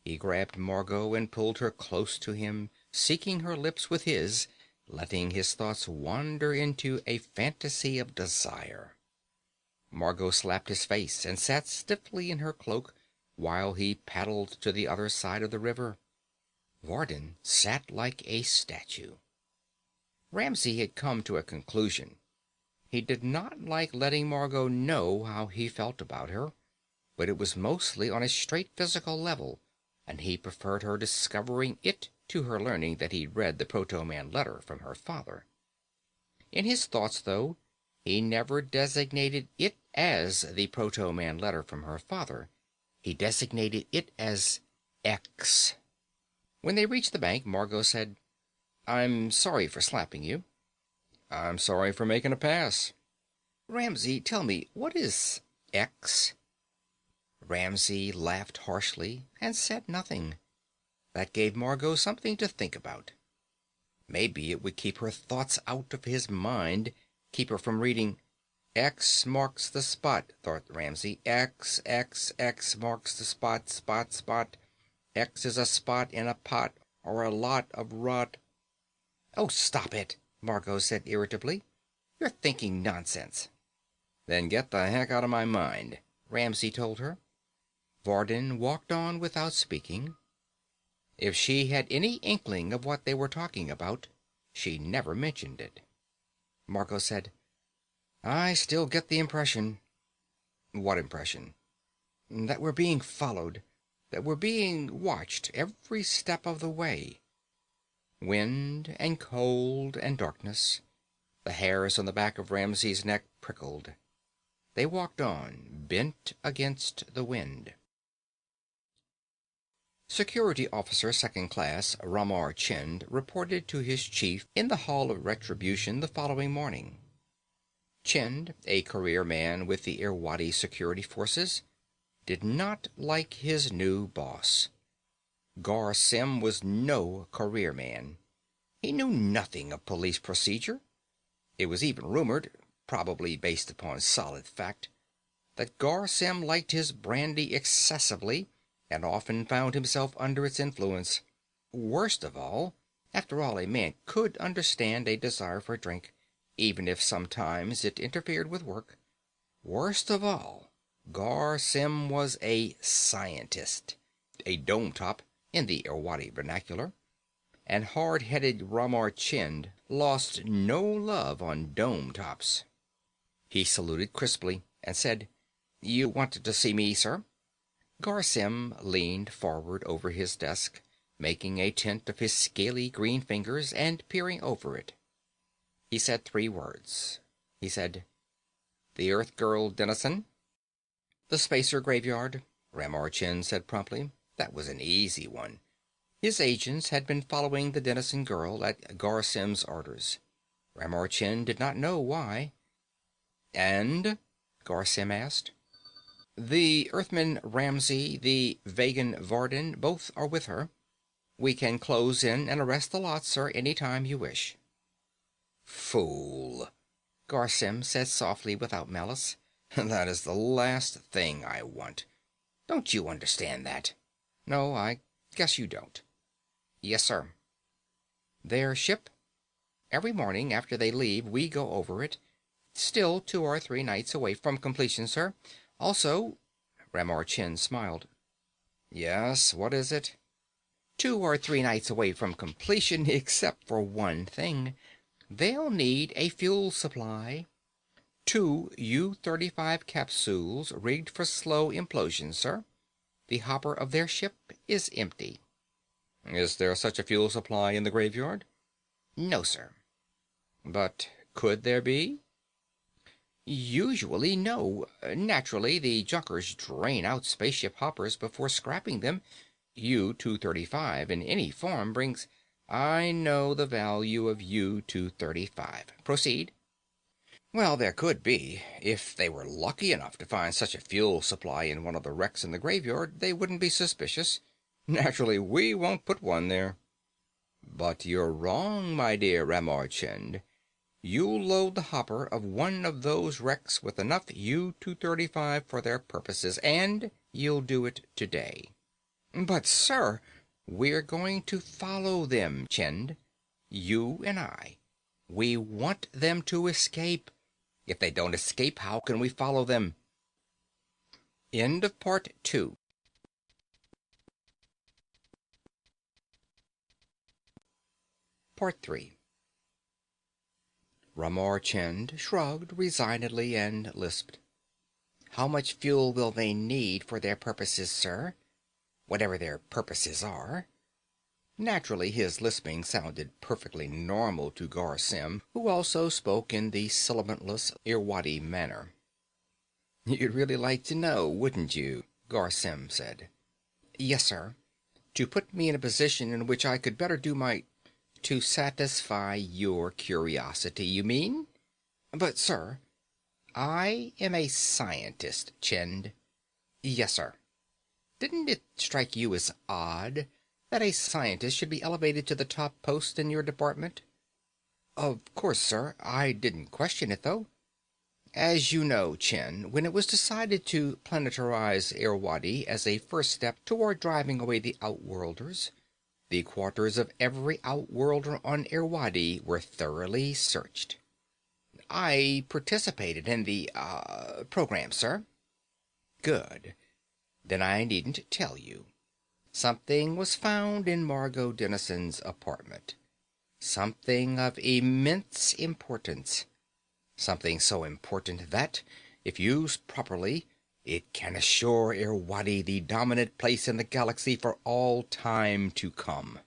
He grabbed Margot and pulled her close to him, seeking her lips with his, letting his thoughts wander into a fantasy of desire. Margot slapped his face and sat stiffly in her cloak while he paddled to the other side of the river. Varden sat like a statue. Ramsay had come to a conclusion. He did not like letting Margot know how he felt about her, but it was mostly on a straight physical level, and he preferred her discovering it to her learning that he'd read the proto-man letter from her father. In his thoughts, though, he never designated it as the proto-man letter from her father. He designated it as X. When they reached the bank, Margot said, "I'm sorry for slapping you." "I'm sorry for making a pass." "Ramsay, tell me, what is X?" Ramsay laughed harshly and said nothing. That gave Margot something to think about. Maybe it would keep her thoughts out of his mind, keep her from reading. "X marks the spot," thought Ramsay. X, X, X marks the spot, spot, spot. X is a spot in a pot, or a lot of rot. "Oh, stop it," Margot said irritably. "You're thinking nonsense." "Then get the heck out of my mind," Ramsay told her. Varden walked on without speaking. If she had any inkling of what they were talking about, she never mentioned it. Margot said, "I still get the impression." "What impression?" "That we're being followed. That we're being watched every step of the way." Wind and cold and darkness. The hairs on the back of Ramsay's neck prickled. They walked on, bent against the wind. Security Officer Second Class Ramar Chind reported to his chief in the Hall of Retribution the following morning. Chind, a career man with the Irwadi security forces, did not like his new boss. Gar Sim was no career man. He knew nothing of police procedure. It was even rumored, probably based upon solid fact, that Gar Sim liked his brandy excessively and often found himself under its influence. Worst of all, after all, a man could understand a desire for drink, even if sometimes it interfered with work. Worst of all, Gar Sim was a scientist, a dome top in the Irwadi vernacular, and hard-headed Ramar Chind lost no love on dome tops. He saluted crisply and said, "You wanted to see me, sir?" Gar Sim leaned forward over his desk, making a tent of his scaly green fingers and peering over it. He said 3 words. He said, "The Earth Girl Dennison?" "The Spacer Graveyard," Ramar Chind said promptly. That was an easy one. His agents had been following the Dennison girl at Gar Sim's orders. Ramorchin did not know why. And? Garsim asked. The Earthman Ramsey, the Vegan Varden, both are with her. We can close in and arrest the lot, sir, any time you wish. Fool, Garsim said softly without malice. That is the last thing I want. Don't you understand that? No, I guess you don't. Yes, sir. Their ship? Every morning after they leave, we go over it. Still 2 or 3 nights away from completion, sir. Also, Ramorchin smiled. Yes, what is it? 2 or 3 nights away from completion, except for one thing. They'll need a fuel supply. 2 U-35 capsules rigged for slow implosion, sir. The hopper of their ship is empty. Is there such a fuel supply in the graveyard? No, sir. But could there be? Usually, no. Naturally, the junkers drain out spaceship hoppers before scrapping them. U-235 in any form brings... I know the value of U-235. Proceed. Well, there could be. If they were lucky enough to find such a fuel supply in one of the wrecks in the graveyard, they wouldn't be suspicious. Naturally, we won't put one there. But you're wrong, my dear Ramorchend. You'll load the hopper of one of those wrecks with enough U-235 for their purposes, and you'll do it today. But, sir, we're going to follow them, Chend. You and I. We want them to escape. If they don't escape, how can we follow them? End of Part 2. Part 3. Ramorchend shrugged resignedly and lisped. How much fuel will they need for their purposes, sir? Whatever their purposes are. Naturally, his lisping sounded perfectly normal to Garsim, who also spoke in the sibilantless Irwadi manner. You'd really like to know, wouldn't you? Garsim said. Yes, sir. To put me in a position in which I could better do my... To satisfy your curiosity, you mean? But, sir, I am a scientist, Chend. Yes, sir. Didn't it strike you as odd that a scientist should be elevated to the top post in your department? Of course, sir. I didn't question it, though. As you know, Chen, when it was decided to planetarize Irwadi as a first step toward driving away the Outworlders, the quarters of every Outworlder on Irwadi were thoroughly searched. I participated in the, program, sir. Good. Then I needn't tell you. Something was found in Margot Dennison's apartment. Something of immense importance. Something so important that, if used properly, it can assure Irwadi the dominant place in the galaxy for all time to come.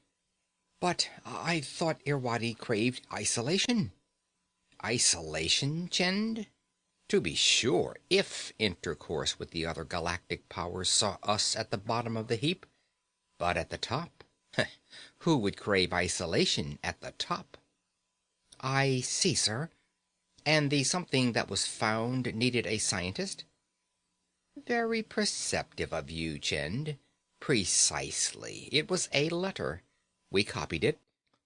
But I thought Irwadi craved isolation. Isolation, Chend? To be sure, if intercourse with the other galactic powers saw us at the bottom of the heap. But at the top? Who would crave isolation at the top? I see, sir. And the something that was found needed a scientist? Very perceptive of you, Chend. Precisely. It was a letter. We copied it.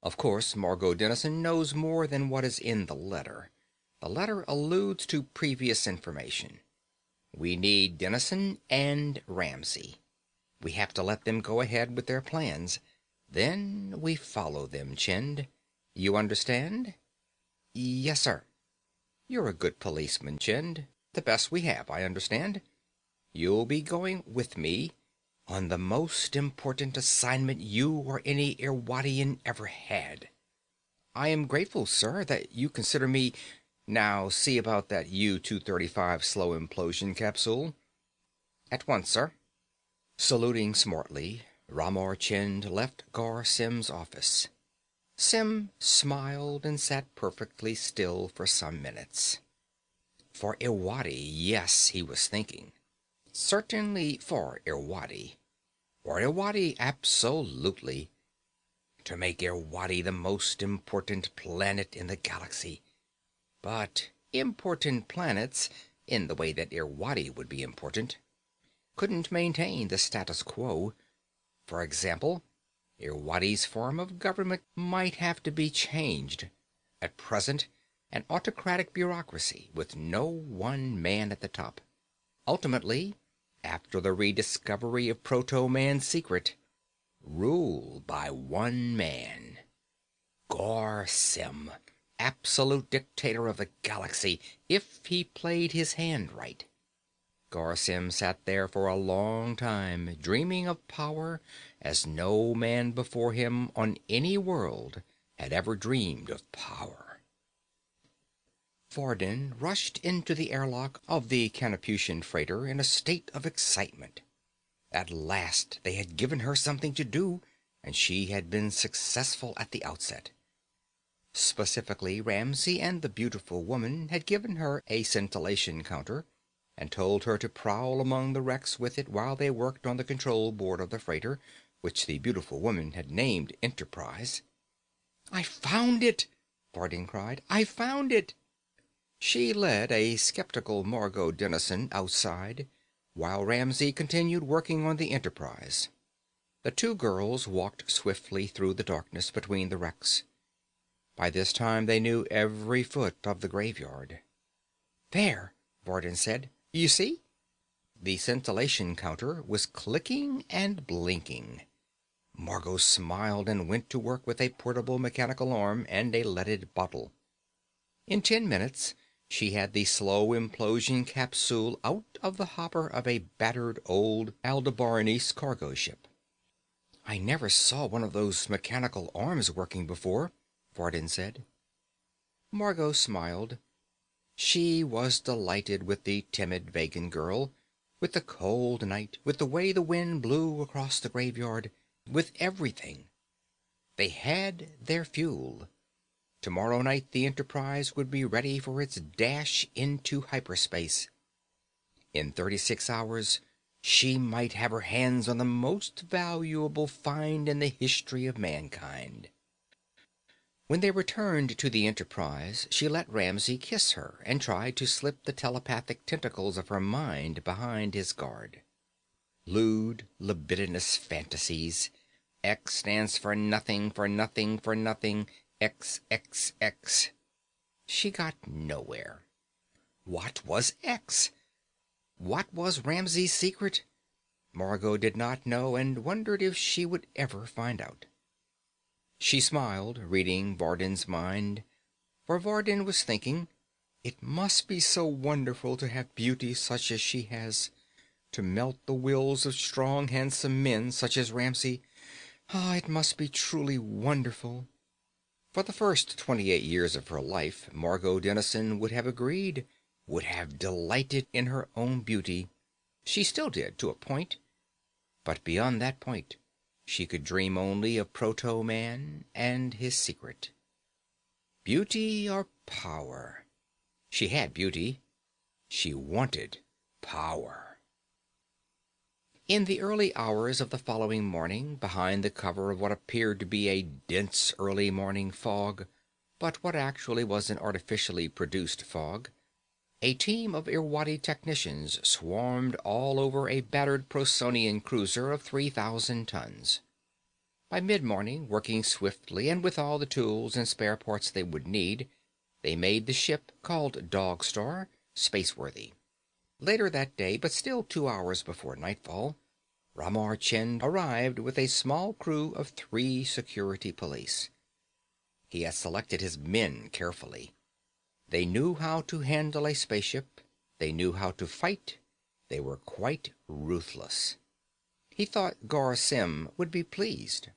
Of course, Margot Dennison knows more than what is in the letter. The letter alludes to previous information. We need Dennison and Ramsey. We have to let them go ahead with their plans. Then we follow them, Chend. You understand? Yes, sir. You're a good policeman, Chend. The best we have, I understand. You'll be going with me on the most important assignment you or any Irwadian ever had. I am grateful, sir, that you consider me... Now see about that U-235 slow implosion capsule. At once, sir. Saluting smartly, Ramorchend left Garsim's office. Sim smiled and sat perfectly still for some minutes. For Irwadi, yes, he was thinking. Certainly for Irwadi. For Irwadi, absolutely. to make Irwadi the most important planet in the galaxy. But important planets, in the way that Irwadi would be important, couldn't maintain the status quo. For example, Irwadi's form of government might have to be changed. At present, an autocratic bureaucracy with no one man at the top. Ultimately, after the rediscovery of Proto-Man's secret, rule by one man. Gar Sem, absolute dictator of the galaxy, if he played his hand right. Gar Sem sat there for a long time, dreaming of power as no man before him on any world had ever dreamed of power. Vardin rushed into the airlock of the Canoputian freighter in a state of excitement. At last they had given her something to do, and she had been successful at the outset. Specifically, Ramsey and the beautiful woman had given her a scintillation counter and told her to prowl among the wrecks with it while they worked on the control board of the freighter, which the beautiful woman had named Enterprise. "I found it!" Vardin cried. "I found it!" She led a skeptical Margot Dennison outside, while Ramsey continued working on the Enterprise. The two girls walked swiftly through the darkness between the wrecks. By this time they knew every foot of the graveyard. "There," Vardin said. "You see?" The scintillation counter was clicking and blinking. Margot smiled and went to work with a portable mechanical arm and a leaded bottle. In 10 minutes, she had the slow implosion capsule out of the hopper of a battered old Aldebaranese cargo ship. "I never saw one of those mechanical arms working before," Vardin said. Margot smiled. She was delighted with the timid Vegan girl, with the cold night, with the way the wind blew across the graveyard, with everything. They had their fuel. Tomorrow night the Enterprise would be ready for its dash into hyperspace. In 36 hours, she might have her hands on the most valuable find in the history of mankind. When they returned to the Enterprise, she let Ramsey kiss her and tried to slip the telepathic tentacles of her mind behind his guard. Lewd, libidinous fantasies. X stands for nothing, for nothing, for nothing. XXX. She got nowhere. What was X? What was Ramsey's secret? Margot did not know and wondered if she would ever find out. She smiled, reading Vardin's mind, for Vardin was thinking, it must be so wonderful to have beauty such as she has, to melt the wills of strong, handsome men such as Ramsey. Ah, it must be truly wonderful. For the first 28 years of her life, Margot Dennison would have agreed, would have delighted in her own beauty. She still did, to a point. But beyond that point, she could dream only of Proto-Man and his secret. Beauty or power? She had beauty. She wanted power. In the early hours of the following morning, behind the cover of what appeared to be a dense early morning fog, but what actually was an artificially produced fog, a team of Irwadi technicians swarmed all over a battered Prosonian cruiser of 3,000 tons. By mid-morning, working swiftly and with all the tools and spare parts they would need, they made the ship, called Dogstar, spaceworthy. Later that day, but still 2 hours before nightfall, Ramar Chind arrived with a small crew of 3 security police. He had selected his men carefully. They knew how to handle a spaceship. They knew how to fight. They were quite ruthless. He thought Gar Sem would be pleased.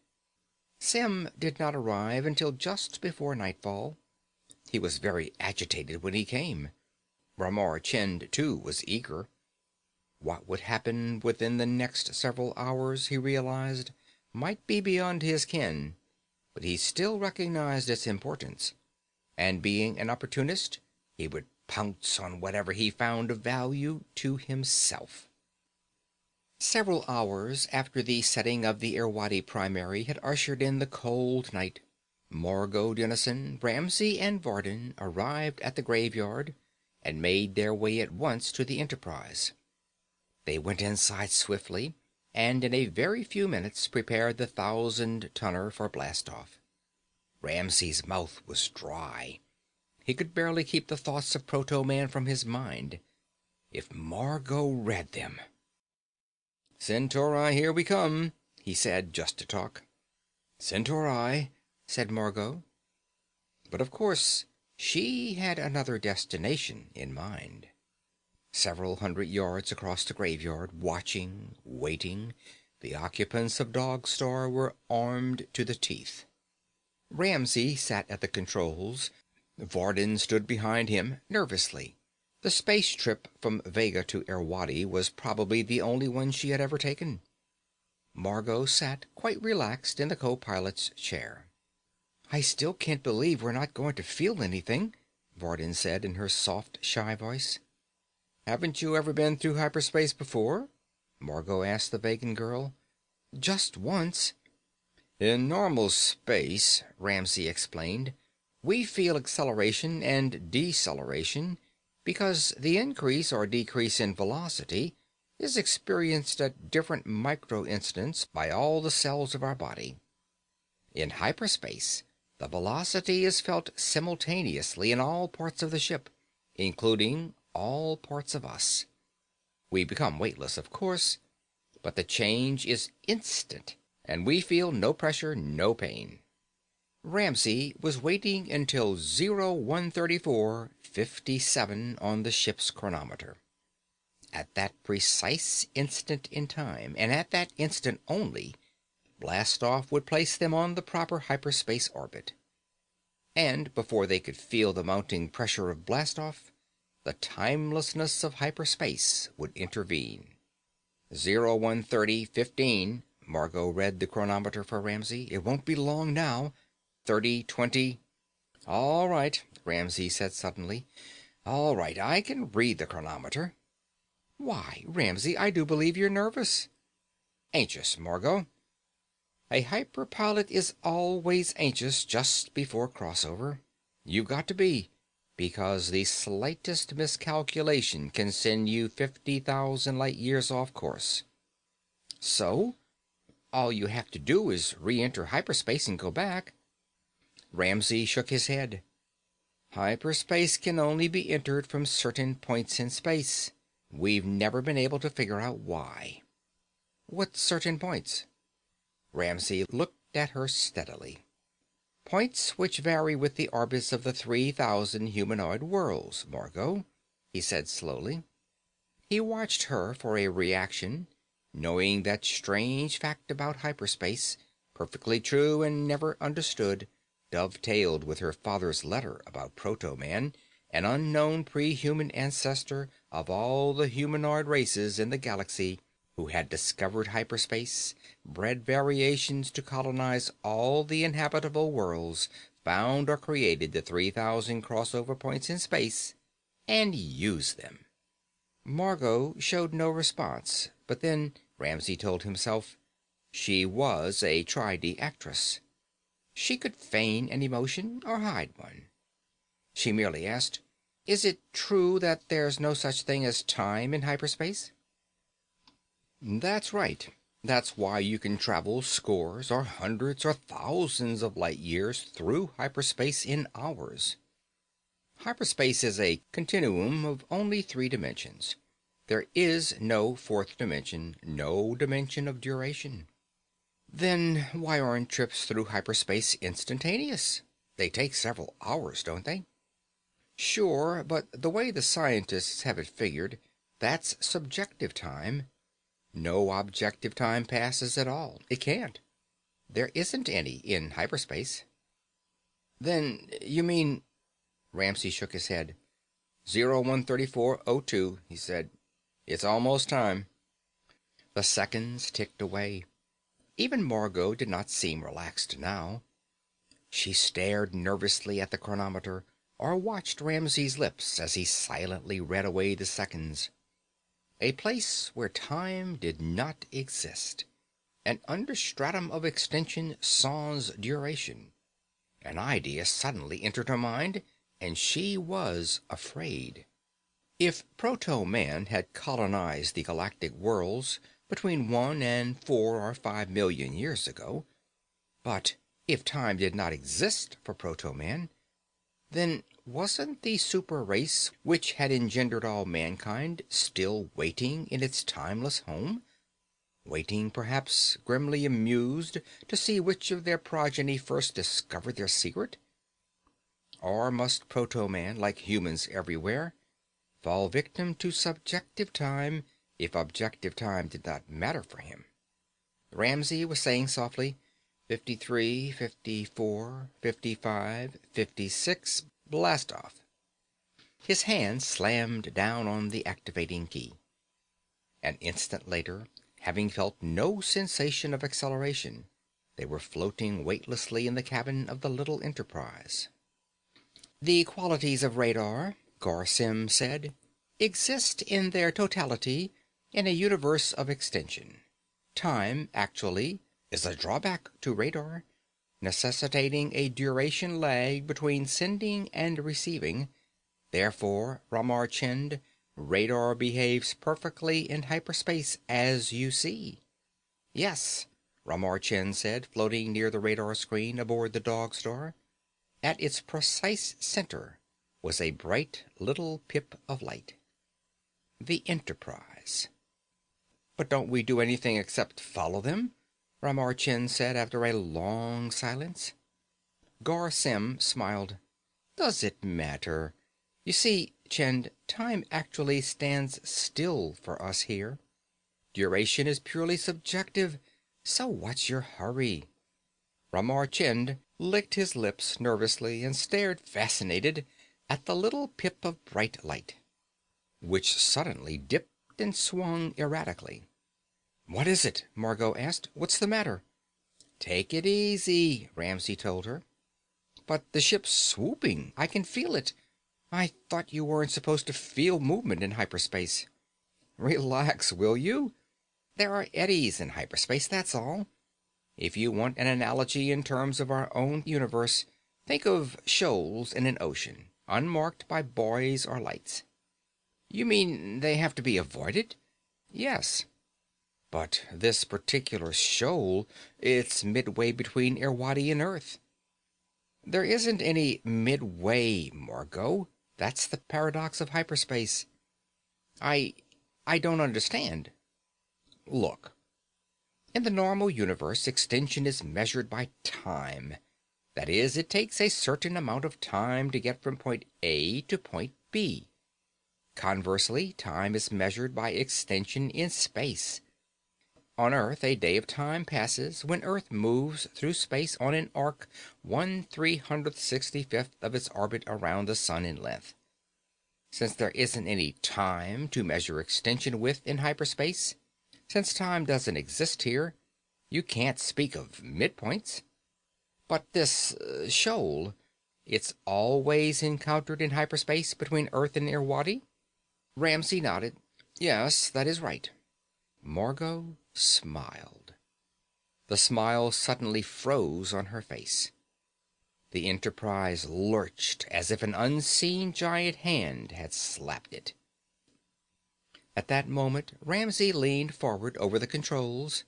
Sem did not arrive until just before nightfall. He was very agitated when he came. Ramar Chind, too, was eager. What would happen within the next several hours, he realized, might be beyond his ken, but he still recognized its importance. And being an opportunist, he would pounce on whatever he found of value to himself. Several hours after the setting of the Irwadi primary had ushered in the cold night, Margot Dennison, Ramsay, and Varden arrived at the graveyard and made their way at once to the Enterprise. They went inside swiftly, and in a very few minutes prepared the 1,000-tonner for blastoff. Ramsay's mouth was dry. He could barely keep the thoughts of Proto-Man from his mind. If Margot read them... "Centauri, here we come," he said, just to talk. "Centauri," said Margot. But of course she had another destination in mind. Several hundred yards across the graveyard, watching, waiting, the occupants of Dog Star were armed to the teeth. Ramsay sat at the controls. Varden stood behind him, nervously. The space trip from Vega to Irwadi was probably the only one she had ever taken. Margot sat quite relaxed in the co-pilot's chair. "I still can't believe we're not going to feel anything," Varden said in her soft, shy voice. "Haven't you ever been through hyperspace before?" Margot asked the Vegan girl. "Just once." "In normal space," Ramsay explained, "we feel acceleration and deceleration because the increase or decrease in velocity is experienced at different micro-instants by all the cells of our body. In hyperspace, the velocity is felt simultaneously in all parts of the ship, including all parts of us. We become weightless, of course, but the change is instant, and we feel no pressure, no pain." Ramsay was waiting until 0134:57 on the ship's chronometer. At that precise instant in time, and at that instant only, blastoff would place them on the proper hyperspace orbit. And before they could feel the mounting pressure of blastoff, the timelessness of hyperspace would intervene. 0130:15, Margot read the chronometer for Ramsay. "It won't be long now. 30:20. "All right," Ramsay said suddenly. "All right, I can read the chronometer." "Why, Ramsay, I do believe you're nervous." "Anxious, Margot. A hyperpilot is always anxious just before crossover. You've got to be, because the slightest miscalculation can send you 50,000 light years off course." "So? All you have to do is re-enter hyperspace and go back." Ramsay shook his head. "Hyperspace can only be entered from certain points in space. We've never been able to figure out why." "What certain points?" Ramsay looked at her steadily. "Points which vary with the orbits of the 3,000 humanoid worlds, Margot," he said slowly. He watched her for a reaction, knowing that strange fact about hyperspace, perfectly true and never understood, dovetailed with her father's letter about Proto-Man, an unknown pre-human ancestor of all the humanoid races in the galaxy, who had discovered hyperspace, bred variations to colonize all the inhabitable worlds, found or created the 3,000 crossover points in space, and used them. Margot showed no response, but then, Ramsay told himself, she was a tri-D actress. She could feign an emotion or hide one. She merely asked, "Is it true that there's no such thing as time in hyperspace?" "That's right. That's why you can travel scores or hundreds or thousands of light years through hyperspace in hours. Hyperspace is a continuum of only 3 dimensions. There is no 4th dimension, no dimension of duration." "Then why aren't trips through hyperspace instantaneous? They take several hours, don't they?" "Sure, but the way the scientists have it figured, that's subjective time. No objective time passes at all. It can't. There isn't any in hyperspace." "Then you mean—" Ramsay shook his head. 0134:02, he said. "It's almost time." The seconds ticked away. Even Margot did not seem relaxed now. She stared nervously at the chronometer, or watched Ramsay's lips as he silently read away the seconds. A place where time did not exist. An understratum of extension sans duration. An idea suddenly entered her mind, and she was afraid. If proto-man had colonized the galactic worlds between 1 and 4 or 5 million years ago, but if time did not exist for proto-man, then wasn't the super race which had engendered all mankind still waiting in its timeless home? Waiting, perhaps, grimly amused to see which of their progeny first discovered their secret? Or must proto-man, like humans everywhere, fall victim to subjective time if objective time did not matter for him? Ramsey was saying softly, 53, 54, 55, 56, blast off. His hand slammed down on the activating key. An instant later, having felt no sensation of acceleration, they were floating weightlessly in the cabin of the little Enterprise. The qualities of radar, Garr said, exist in their totality in a universe of extension. Time, actually, is a drawback to radar, necessitating a duration lag between sending and receiving. Therefore, Ramar Chind, radar behaves perfectly in hyperspace, as you see. Yes, Ramar Chind said, floating near the radar screen aboard the Dog Star. At its precise center was a bright little pip of light. The Enterprise. But don't we do anything except follow them? Ramar Chind said after a long silence. Garr smiled. Does it matter? You see, Chind, time actually stands still for us here. Duration is purely subjective, so what's your hurry? Ramar Chind licked his lips nervously and stared fascinated at the little pip of bright light, which suddenly dipped and swung erratically. What is it? Margot asked. What's the matter? Take it easy, Ramsey told her. But the ship's swooping. I can feel it. I thought you weren't supposed to feel movement in hyperspace. Relax, will you? There are eddies in hyperspace, that's all. If you want an analogy in terms of our own universe, think of shoals in an ocean, unmarked by buoys or lights. You mean they have to be avoided? Yes. But this particular shoal, it's midway between Irwadi and Earth. There isn't any midway, Margot. That's the paradox of hyperspace. I don't understand. Look. In the normal universe, extension is measured by time. That is, it takes a certain amount of time to get from point A to point B. Conversely, time is measured by extension in space. On Earth, a day of time passes when Earth moves through space on an arc 1/365th of its orbit around the sun in length. Since there isn't any time to measure extension with in hyperspace, since time doesn't exist here, you can't speak of midpoints. But this shoal, it's always encountered in hyperspace between Earth and Irwadi? Ramsey nodded. Yes, that is right. Margot smiled. The smile suddenly froze on her face. The Enterprise lurched as if an unseen giant hand had slapped it. At that moment, Ramsey leaned forward over the controls,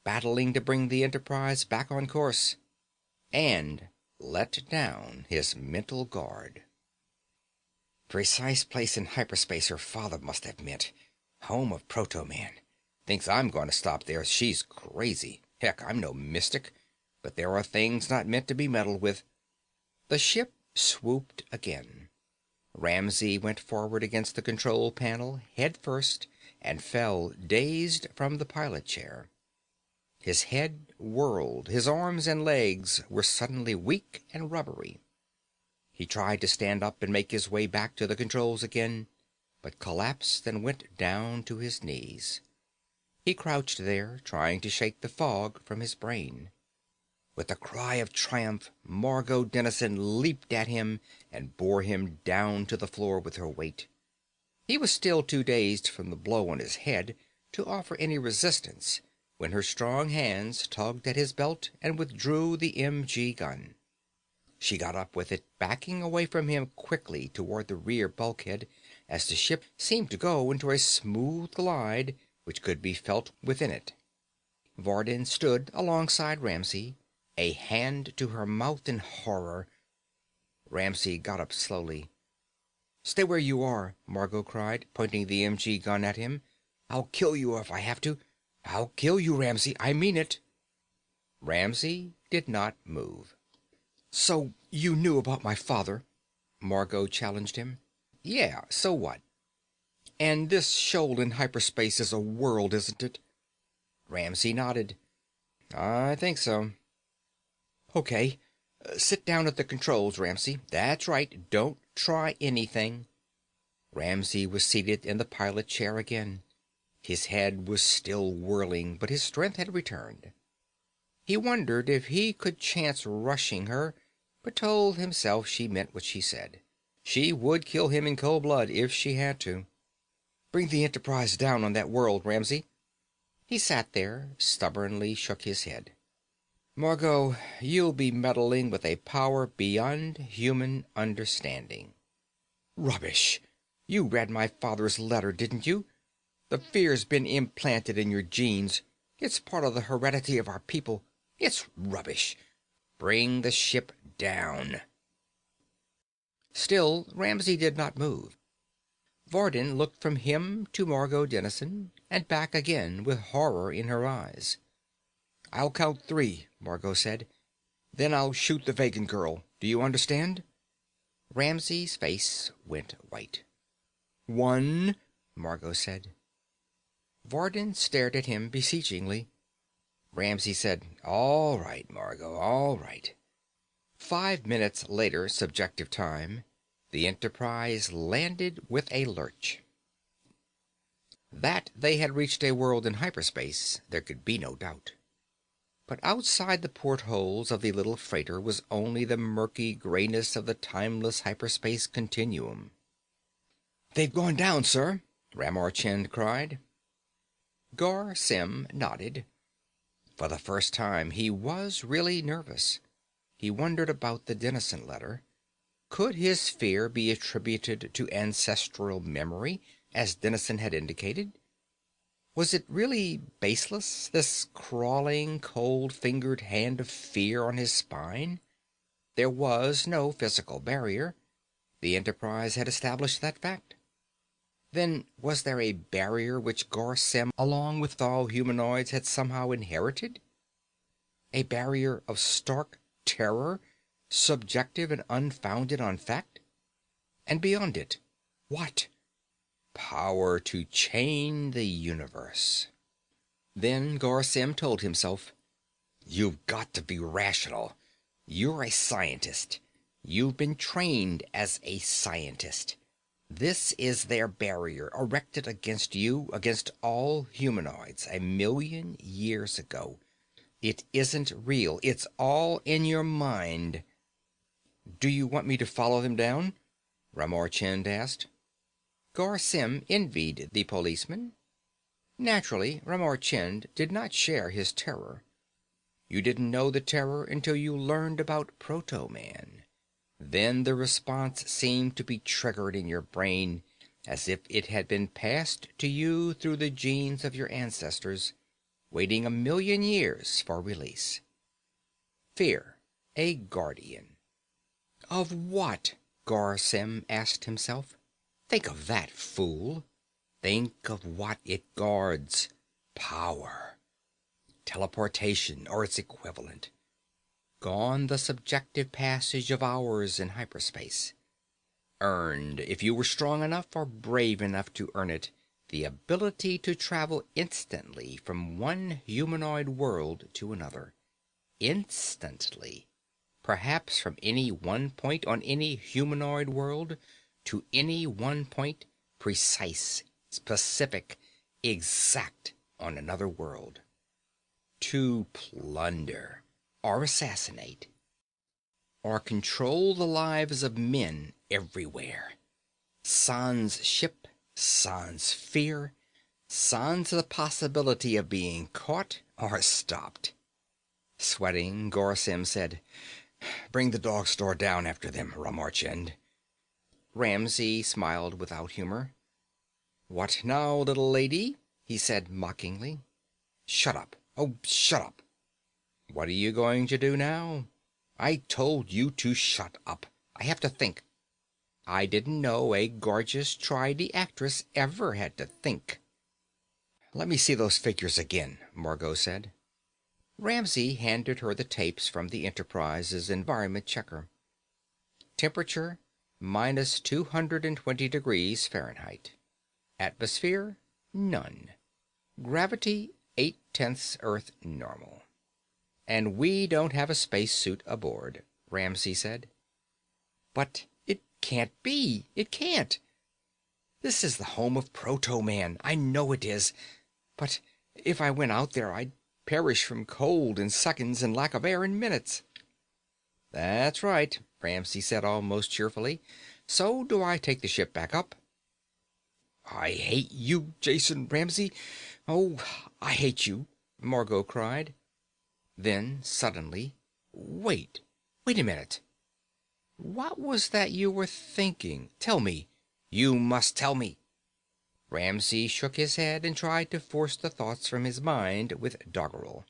battling to bring the Enterprise back on course, and let down his mental guard. Precise place in hyperspace her father must have meant. Home of Proto-Man. Thinks I'm going to stop there. She's crazy. Heck, I'm no mystic. But there are things not meant to be meddled with. The ship swooped again. Ramsey went forward against the control panel, head first, and fell dazed from the pilot chair. His head whirled. His arms and legs were suddenly weak and rubbery. He tried to stand up and make his way back to the controls again, but collapsed and went down to his knees. He crouched there, trying to shake the fog from his brain. With a cry of triumph, Margot Dennison leaped at him and bore him down to the floor with her weight. He was still too dazed from the blow on his head to offer any resistance when her strong hands tugged at his belt and withdrew the MG gun. She got up with it, backing away from him quickly toward the rear bulkhead as the ship seemed to go into a smooth glide which could be felt within it. Varden stood alongside Ramsey, a hand to her mouth in horror. Ramsey got up slowly. "Stay where you are," Margot cried, pointing the MG gun at him. "I'll kill you if I have to. I'll kill you, Ramsey. I mean it." Ramsey did not move. "So you knew about my father?" Margot challenged him. "Yeah, so what?" "And this shoal in hyperspace is a world, isn't it?" Ramsey nodded. "I think so." "Okay. Sit down at the controls, Ramsey. That's right. Don't try anything." Ramsey was seated in the pilot chair again. His head was still whirling, but his strength had returned. He wondered if he could chance rushing her, but told himself she meant what she said. She would kill him in cold blood if she had to. "Bring the Enterprise down on that world, Ramsey." He sat there, stubbornly shook his head. "Margot, you'll be meddling with a power beyond human understanding." "Rubbish! You read my father's letter, didn't you? The fear's been implanted in your genes. It's part of the heredity of our people. It's rubbish. Bring the ship down." Still, Ramsey did not move. Varden looked from him to Margot Dennison, and back again with horror in her eyes. "I'll count 3, Margot said. "Then I'll shoot the Vegan girl. Do you understand?" Ramsey's face went white. 1, Margot said. Varden stared at him beseechingly. Ramsey said, "All right, Margot, all right." 5 minutes later, subjective time, the Enterprise landed with a lurch. That they had reached a world in hyperspace, there could be no doubt. But outside the portholes of the little freighter was only the murky grayness of the timeless hyperspace continuum. "They've gone down, sir," Ramar Chind cried. Gar Sim nodded. For the first time, he was really nervous. He wondered about the Dennison letter. Could his fear be attributed to ancestral memory, as Dennison had indicated? Was it really baseless, this crawling, cold-fingered hand of fear on his spine? There was no physical barrier. The Enterprise had established that fact. Then was there a barrier which Gar Sim, along with all humanoids, had somehow inherited? A barrier of stark terror, subjective and unfounded on fact? And beyond it, what? Power to chain the universe. Then Gar Sim told himself, "You've got to be rational. You're a scientist. You've been trained as a scientist. This is their barrier, erected against you, against all humanoids, 1,000,000 years ago. It isn't real. It's all in your mind." "Do you want me to follow them down?" Ramar Chind asked. Gar Sim envied the policeman. Naturally, Ramar Chind did not share his terror. You didn't know the terror until you learned about Proto-Man. Then the response seemed to be triggered in your brain, as if it had been passed to you through the genes of your ancestors, waiting 1,000,000 years for release. Fear, a guardian. Of what? Gar Sim asked himself. Think of that, fool. Think of what it guards. Power. Teleportation, or its equivalent. Gone the subjective passage of hours in hyperspace. Earned, if you were strong enough or brave enough to earn it, the ability to travel instantly from one humanoid world to another. Instantly. Perhaps from any one point on any humanoid world to any one point, precise, specific, exact, on another world. To plunder, or assassinate, or control the lives of men everywhere. Sans ship, Sans fear, sans the possibility of being caught or stopped. Sweating, Gorsim said, "Bring the dog store down after them, Ramarchand." Ramsey smiled without humor. "What now, little lady?" he said mockingly. "Shut up. Oh, shut up." "What are you going to do now?" "I told you to shut up. I have to think." "I didn't know a gorgeous tridy actress ever had to think." "Let me see those figures again," Margot said. Ramsey handed her the tapes from the Enterprise's environment checker. Temperature -220 degrees Fahrenheit. Atmosphere none. Gravity 8/10 Earth normal. "And we don't have a space suit aboard," Ramsey said. "But it can't be. It can't. This is the home of Proto-Man. I know it is. But if I went out there, I'd perish from cold in seconds and lack of air in minutes." "That's right," Ramsey said almost cheerfully. "So do I take the ship back up?" "I hate you, Jason Ramsey. Oh, I hate you," Margot cried. Then, suddenly, "Wait a minute. What was that you were thinking? Tell me. You must tell me." Ramsey shook his head and tried to force the thoughts from his mind with doggerel.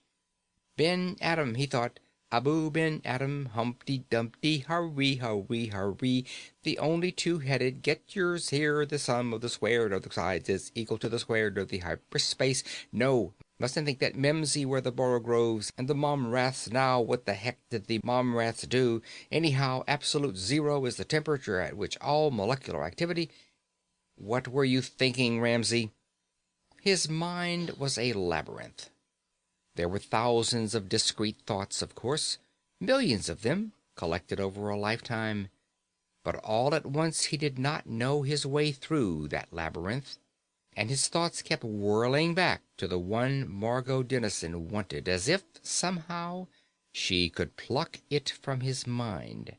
Ben Adam, he thought. Abu Ben Adam, Humpty Dumpty, hurry, hurry, hurry. The only two-headed, get yours here. The sum of the squared of the sides is equal to the squared of the hyperspace. No, mustn't think that Mimsy were the Borogroves and the Momraths. Now, what the heck did the Momraths do? Anyhow, absolute zero is the temperature at which all molecular activity... What were you thinking, Ramsey? His mind was a labyrinth. There were thousands of discrete thoughts, of course, millions of them, collected over a lifetime. But all at once he did not know his way through that labyrinth, and his thoughts kept whirling back to the one Margot Dennison wanted, as if, somehow, she could pluck it from his mind.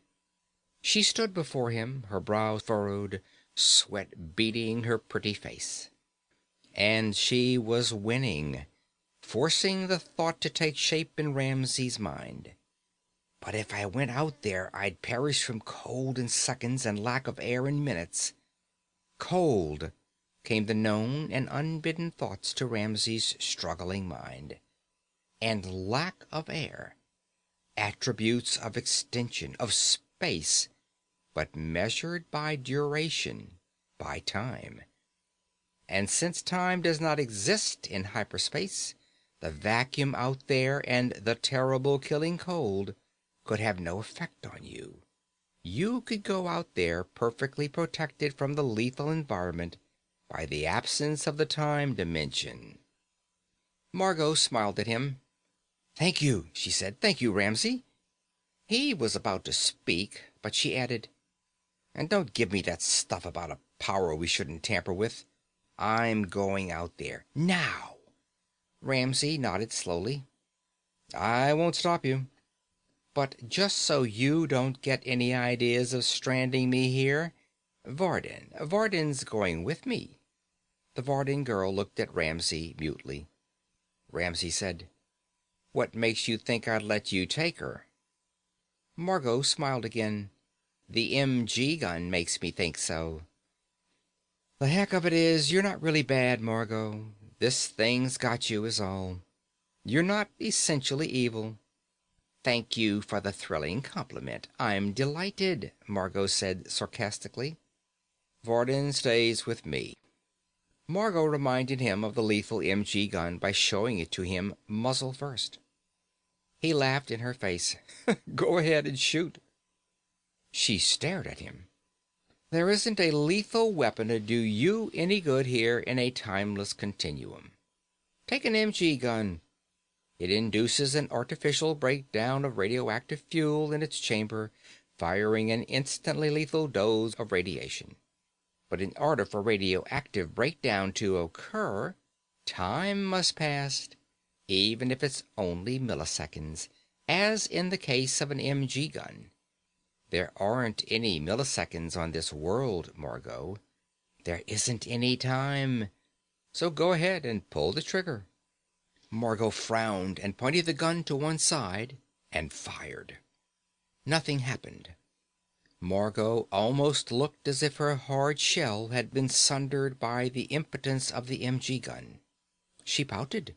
She stood before him, her brow furrowed, sweat beading her pretty face. And she was winning, forcing the thought to take shape in Ramsey's mind. But if I went out there, I'd perish from cold in seconds and lack of air in minutes. Cold, came the known and unbidden thoughts to Ramsey's struggling mind. And lack of air. Attributes of extension, of space, but measured by duration, by time. And since time does not exist in hyperspace, the vacuum out there and the terrible killing cold could have no effect on you. You could go out there perfectly protected from the lethal environment by the absence of the time dimension. Margot smiled at him. "Thank you," she said. "Thank you, Ramsey." He was about to speak, but she added, "And don't give me that stuff about a power we shouldn't tamper with. I'm going out there. Now." Ramsey nodded slowly. "I won't stop you. But just so you don't get any ideas of stranding me here, Varden's going with me." The Varden girl looked at Ramsey mutely. Ramsey said, "What makes you think I'd let you take her?" Margot smiled again. "The MG gun makes me think so." "The heck of it is, you're not really bad, Margot. This thing's got you, is all. You're not essentially evil." "Thank you for the thrilling compliment. I'm delighted," Margot said sarcastically. "Varden stays with me." Margot reminded him of the lethal MG gun by showing it to him muzzle first. He laughed in her face. "Go ahead and shoot." She stared at him. "There isn't a lethal weapon to do you any good here in a timeless continuum. Take an MG gun. It induces an artificial breakdown of radioactive fuel in its chamber, firing an instantly lethal dose of radiation. But in order for radioactive breakdown to occur, time must pass, even if it's only milliseconds, as in the case of an MG gun. There aren't any milliseconds on this world, Margot. There isn't any time. So go ahead and pull the trigger." Margot frowned and pointed the gun to one side and fired. Nothing happened. Margot almost looked as if her hard shell had been sundered by the impotence of the MG gun. She pouted.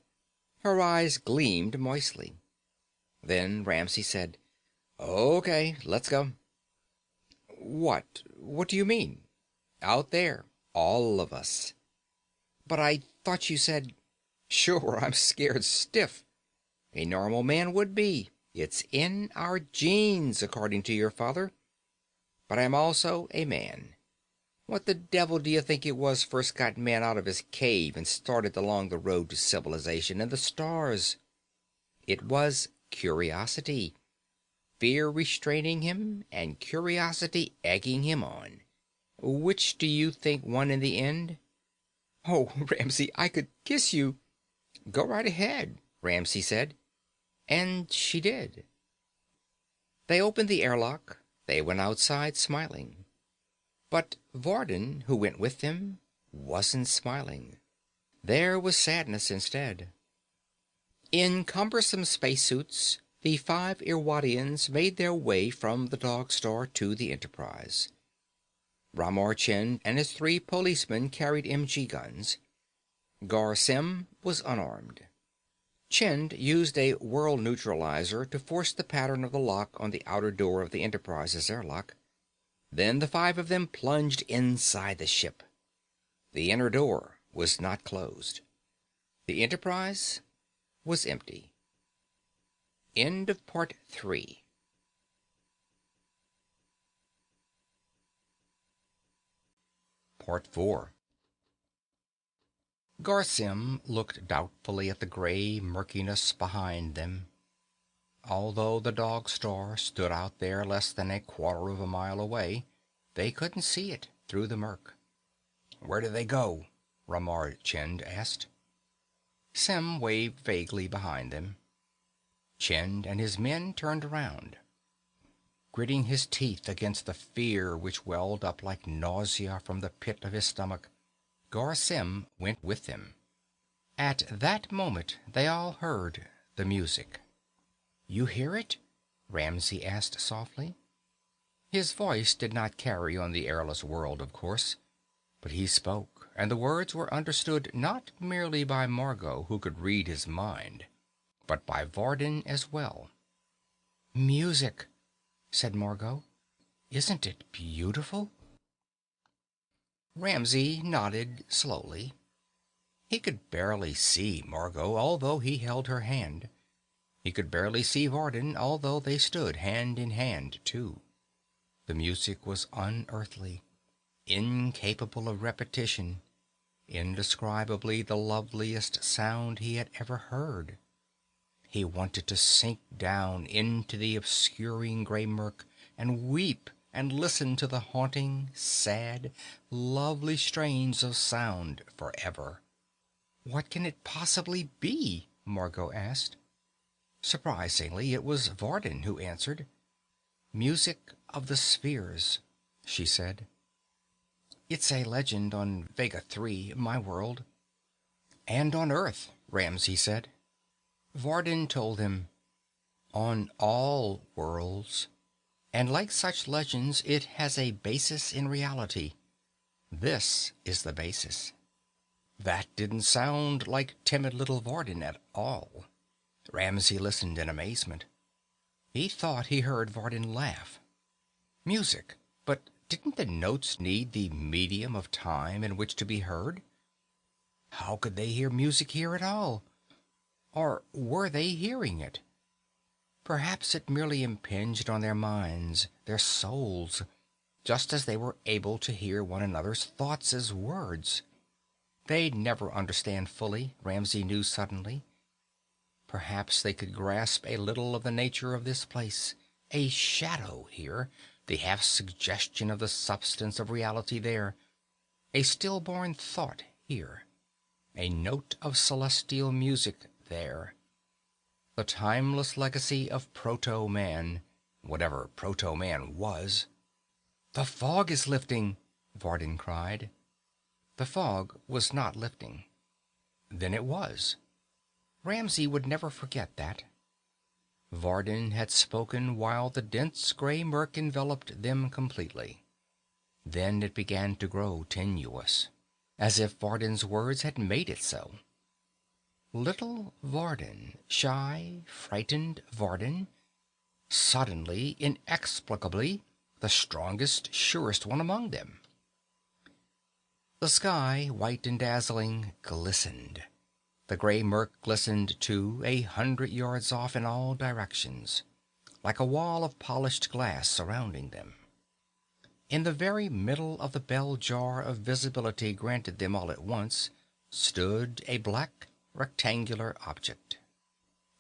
Her eyes gleamed moistly. Then Ramsey said, "Okay, let's go." What do you mean?" "Out there. All of us." "But I thought you said—" "Sure, I'm scared stiff. A normal man would be. It's in our genes, according to your father. But I'm also a man. What the devil do you think it was first got man out of his cave and started along the road to civilization and the stars? It was curiosity. Fear restraining him, and curiosity egging him on. Which do you think won in the end?" "Oh, Ramsey, I could kiss you." "Go right ahead," Ramsey said. And she did. They opened the airlock. They went outside smiling. But Varden, who went with them, wasn't smiling. There was sadness instead. In cumbersome spacesuits, the 5 Irwadians made their way from the Dog Star to the Enterprise. Ramar Chind and his 3 policemen carried MG guns. Gar Sem was unarmed. Chind used a world neutralizer to force the pattern of the lock on the outer door of the Enterprise's airlock. Then the 5 of them plunged inside the ship. The inner door was not closed. The Enterprise was empty. End of Part 3. Part 4. Gar Sem looked doubtfully at the gray murkiness behind them. Although the Dog Star stood out there less than a quarter of a mile away, they couldn't see it through the murk. "Where do they go?" Ramar Chind asked. Sem waved vaguely behind them. Chind and his men turned around. Gritting his teeth against the fear which welled up like nausea from the pit of his stomach, Gar Sem went with them. At that moment they all heard the music. "You hear it?" Ramsey asked softly. His voice did not carry on the airless world, of course, but he spoke, and the words were understood not merely by Margot, who could read his mind, but by Varden as well. "Music," said Margot. "Isn't it beautiful?" Ramsey nodded slowly. He could barely see Margot, although he held her hand. He could barely see Varden, although they stood hand in hand, too. The music was unearthly, incapable of repetition, indescribably the loveliest sound he had ever heard. He wanted to sink down into the obscuring gray murk and weep and listen to the haunting, sad, lovely strains of sound forever. "What can it possibly be?" Margot asked. Surprisingly, it was Varden who answered. "Music of the spheres," she said. "It's a legend on Vega 3, my world." "And on Earth," Ramsey said. Varden told him, "On all worlds. And like such legends, it has a basis in reality. This is the basis." That didn't sound like timid little Varden at all. Ramsey listened in amazement. He thought he heard Varden laugh. Music, but didn't the notes need the medium of time in which to be heard? How could they hear music here at all? Or were they hearing it? Perhaps it merely impinged on their minds, their souls, just as they were able to hear one another's thoughts as words. They'd never understand fully, Ramsey knew suddenly. Perhaps they could grasp a little of the nature of this place, a shadow here, the half-suggestion of the substance of reality there, a stillborn thought here, a note of celestial music there. The timeless legacy of proto-man, whatever proto-man was. "The fog is lifting!" Varden cried. The fog was not lifting. Then it was. Ramsey would never forget that. Varden had spoken while the dense gray murk enveloped them completely. Then it began to grow tenuous, as if Varden's words had made it so. Little Varden, shy, frightened Varden, suddenly, inexplicably, the strongest, surest one among them. The sky, white and dazzling, glistened. The gray murk glistened, too, 100 yards off in all directions, like a wall of polished glass surrounding them. In the very middle of the bell jar of visibility granted them all at once stood a black, rectangular object.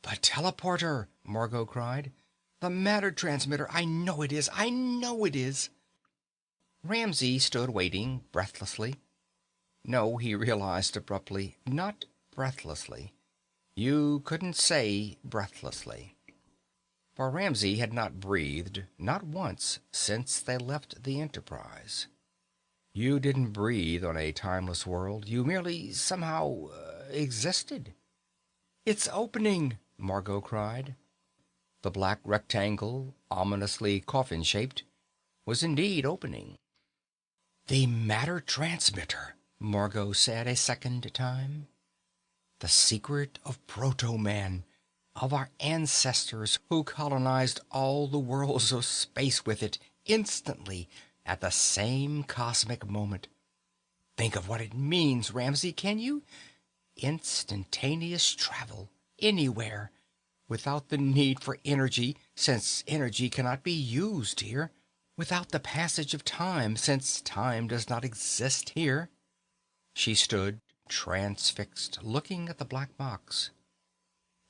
"The teleporter!" Margot cried. "The matter transmitter! I know it is! I know it is!" Ramsey stood waiting, breathlessly. No, he realized abruptly, not breathlessly. You couldn't say breathlessly. For Ramsey had not breathed, not once, since they left the Enterprise. You didn't breathe on a timeless world. You merely somehow existed. "It's opening!" Margot cried. The black rectangle, ominously coffin-shaped, was indeed opening. "The matter transmitter," Margot said a second time. "The secret of Proto-Man, of our ancestors who colonized all the worlds of space with it, instantly, at the same cosmic moment. Think of what it means, Ramsey, can you? Instantaneous travel, anywhere, without the need for energy, since energy cannot be used here, without the passage of time, since time does not exist here." She stood, transfixed, looking at the black box.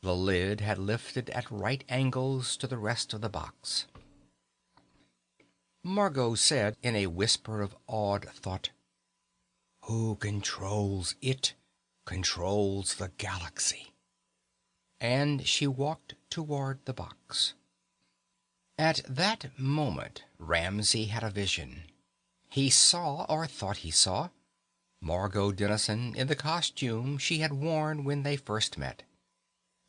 The lid had lifted at right angles to the rest of the box. Margot said in a whisper of awed thought, "Who controls it, controls the galaxy." And she walked toward the box. At that moment, Ramsey had a vision. He saw, or thought he saw, Margot Dennison in the costume she had worn when they first met.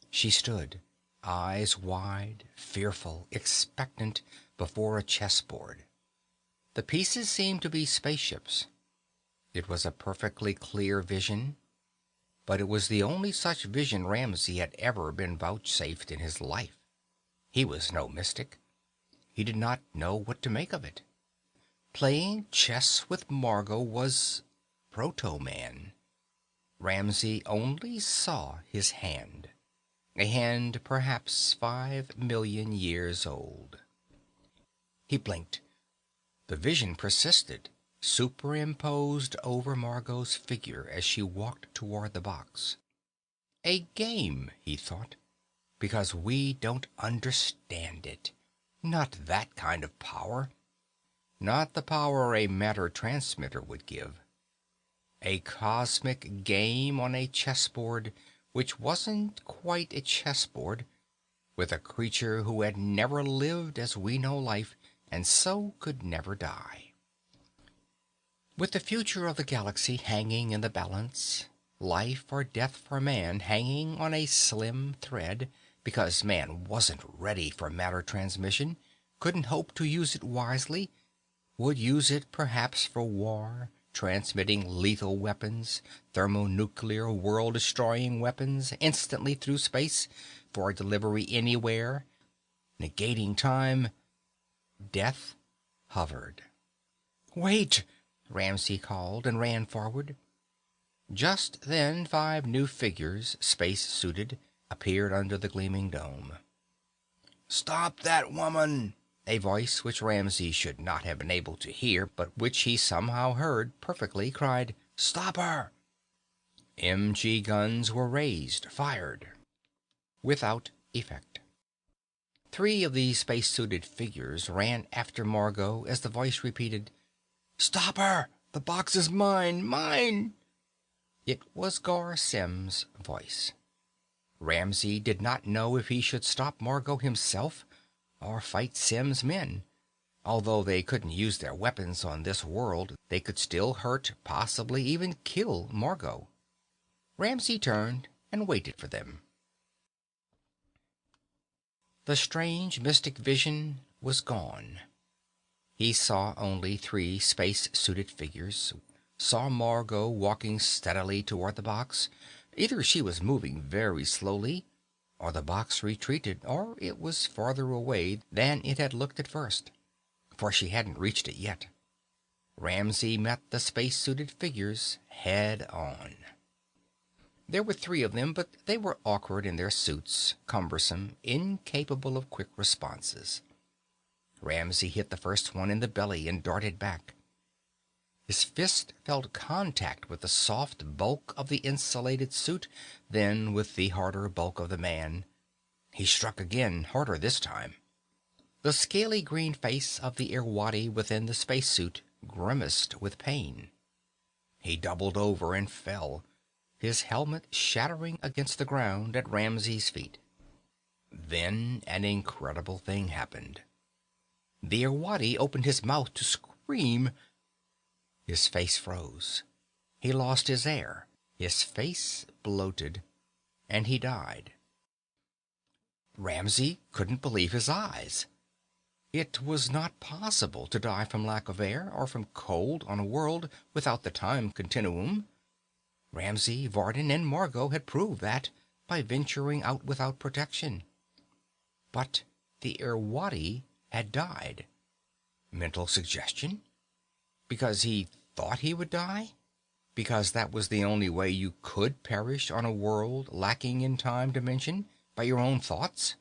She stood, eyes wide, fearful, expectant, before a chessboard. The pieces seemed to be spaceships. It was a perfectly clear vision, but it was the only such vision Ramsey had ever been vouchsafed in his life. He was no mystic. He did not know what to make of it. Playing chess with Margot was Proto-Man. Ramsey only saw his hand. A hand perhaps 5 million years old. He blinked. The vision persisted, superimposed over Margot's figure as she walked toward the box. A game, he thought, because we don't understand it. Not that kind of power. Not the power a matter transmitter would give. A cosmic game on a chessboard which wasn't quite a chessboard, with a creature who had never lived as we know life, and so could never die. With the future of the galaxy hanging in the balance, life or death for man hanging on a slim thread, because man wasn't ready for matter transmission, couldn't hope to use it wisely, would use it perhaps for war, transmitting lethal weapons, thermonuclear, world-destroying weapons, instantly through space, for delivery anywhere, negating time. Death hovered. "Wait!" Ramsey called, and ran forward. Just then 5 new figures, space-suited, appeared under the gleaming dome. "Stop that woman!" A voice which Ramsey should not have been able to hear, but which he somehow heard perfectly, cried, "Stop her!" MG guns were raised, fired. Without effect. 3 of these space-suited figures ran after Margot as the voice repeated, "Stop her! The box is mine! Mine!" It was Gar Symm's voice. Ramsey did not know if he should stop Margot himself or fight Symm's men. Although they couldn't use their weapons on this world, they could still hurt, possibly even kill Margot. Ramsey turned and waited for them. The strange mystic vision was gone. He saw only three space-suited figures, saw Margot walking steadily toward the box. Either she was moving very slowly, or the box retreated, or it was farther away than it had looked at first, for she hadn't reached it yet. Ramsey met the space-suited figures head on. There were three of them, but they were awkward in their suits, cumbersome, incapable of quick responses. Ramsey hit the first one in the belly and darted back. His fist felt contact with the soft bulk of the insulated suit, then with the harder bulk of the man. He struck again, harder this time. The scaly green face of the Irwadi within the spacesuit grimaced with pain. He doubled over and fell, his helmet shattering against the ground at Ramsey's feet. Then an incredible thing happened. The Irwadi opened his mouth to scream. His face froze. He lost his air. His face bloated. And he died. Ramsey couldn't believe his eyes. It was not possible to die from lack of air or from cold on a world without the time continuum. Ramsey, Varden, and Margot had proved that by venturing out without protection. But the Irwadi had died. Mental suggestion? Because he thought he would die? Because that was the only way you could perish on a world lacking in time dimension, by your own thoughts?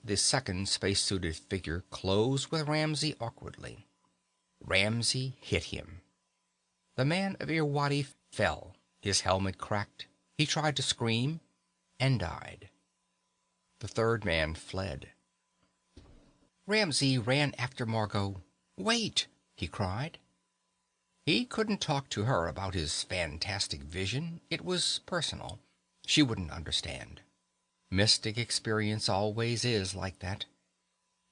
The second space-suited figure closed with Ramsey awkwardly. Ramsey hit him. The man of Irwadi fell. His helmet cracked. He tried to scream and died. The third man fled. Ramsey ran after Margot. "Wait!" he cried. He couldn't talk to her about his fantastic vision. It was personal. She wouldn't understand. Mystic experience always is like that.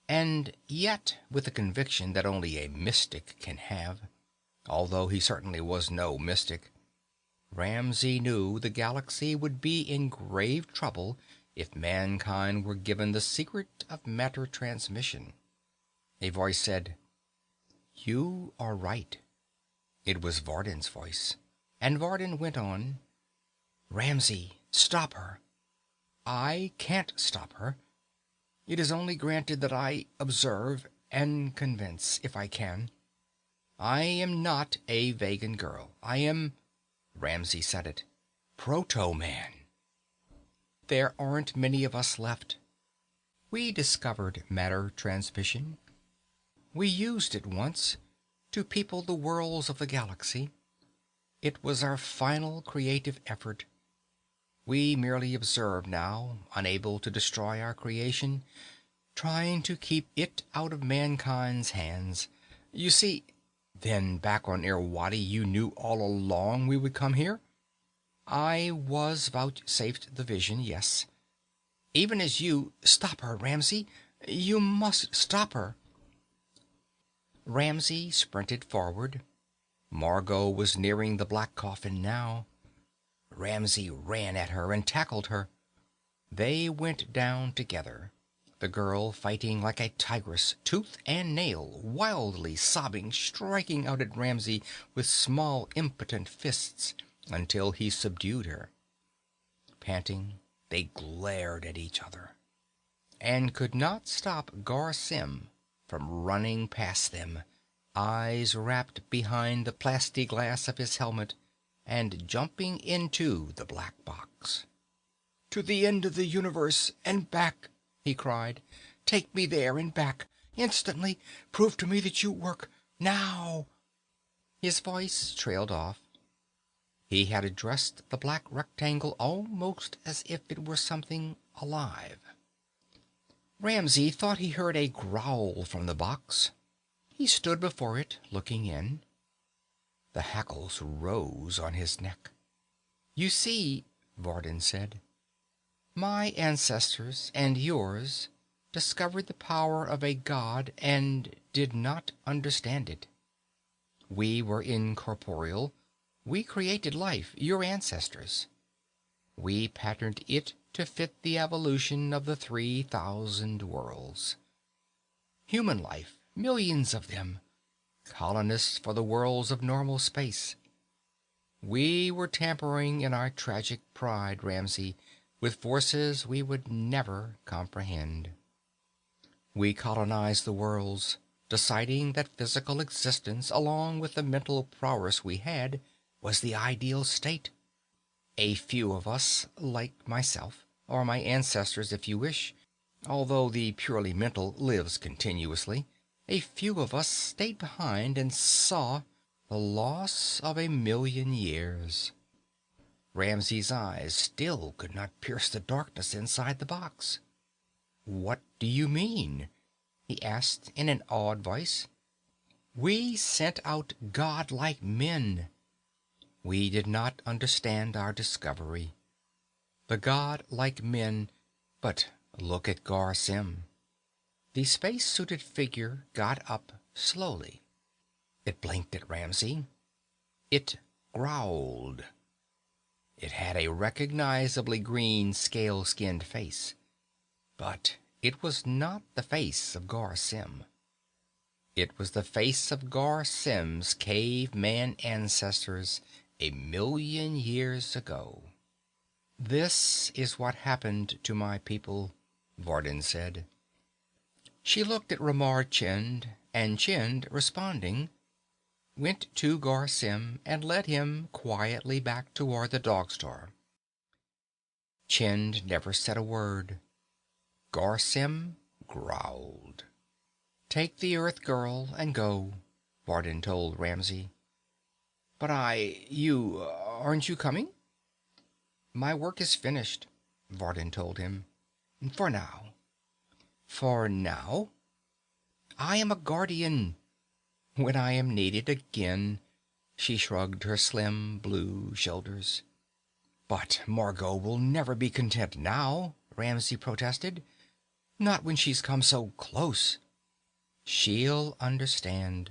And yet, with the conviction that only a mystic can have, although he certainly was no mystic, Ramsey knew the galaxy would be in grave trouble if mankind were given the secret of matter transmission. A voice said, "You are right." It was Varden's voice, and Varden went on, "Ramsey, stop her." "I can't stop her. It is only granted that I observe and convince, if I can. I am not a Vegan girl. I am," Ramsey said it, "Proto-Man. There aren't many of us left. We discovered matter transmission. We used it once to people the worlds of the galaxy. It was our final creative effort. We merely observe now, unable to destroy our creation, trying to keep it out of mankind's hands. You see, then back on Irwadi you knew all along we would come here? I was vouchsafed the vision, yes. Even as you... Stop her, Ramsey! You must stop her!" Ramsey sprinted forward. Margot was nearing the black coffin now. Ramsey ran at her and tackled her. They went down together, the girl fighting like a tigress, tooth and nail, wildly sobbing, striking out at Ramsey with small, impotent fists until he subdued her. Panting, they glared at each other, and could not stop Gar Sim from running past them, eyes wrapped behind the plastiglass of his helmet, and jumping into the black box. "To the end of the universe and back!" he cried. "Take me there and back, instantly! Prove to me that you work, now!" His voice trailed off. He had addressed the black rectangle almost as if it were something alive. Ramsey thought he heard a growl from the box. He stood before it, looking in. The hackles rose on his neck. "You see," Varden said, "my ancestors and yours discovered the power of a god and did not understand it. We were incorporeal. We created life, your ancestors. We patterned it to fit the evolution of the 3,000 worlds. Human life, millions of them, colonists for the worlds of normal space. We were tampering in our tragic pride, Ramsey, with forces we would never comprehend. We colonized the worlds, deciding that physical existence, along with the mental prowess we had, was the ideal state. A few of us, like myself, or my ancestors if you wish, although the purely mental lives continuously, a few of us stayed behind and saw the loss of 1,000,000 years. Ramsey's eyes still could not pierce the darkness inside the box. "What do you mean?" he asked in an awed voice. "We sent out godlike men. We did not understand our discovery. The godlike men, but look at Gar Sim." The space-suited figure got up slowly. It blinked at Ramsey. It growled. It had a recognizably green, scale-skinned face. But it was not the face of Gar Sim. It was the face of Gar Sim's caveman ancestors 1,000,000 years ago. "This is what happened to my people," Varden said. She looked at Ramar Chind, and Chind, responding, went to Gar Sim and led him quietly back toward the Dog Star. Chind never said a word. Gar Sim growled. "Take the Earth girl and go," Varden told Ramsey. "But aren't you coming?" "My work is finished," Varden told him. "For now." "For now?" "I am a guardian. When I am needed again," she shrugged her slim blue shoulders. "But Margot will never be content now," Ramsey protested. "Not when she's come so close." "She'll understand,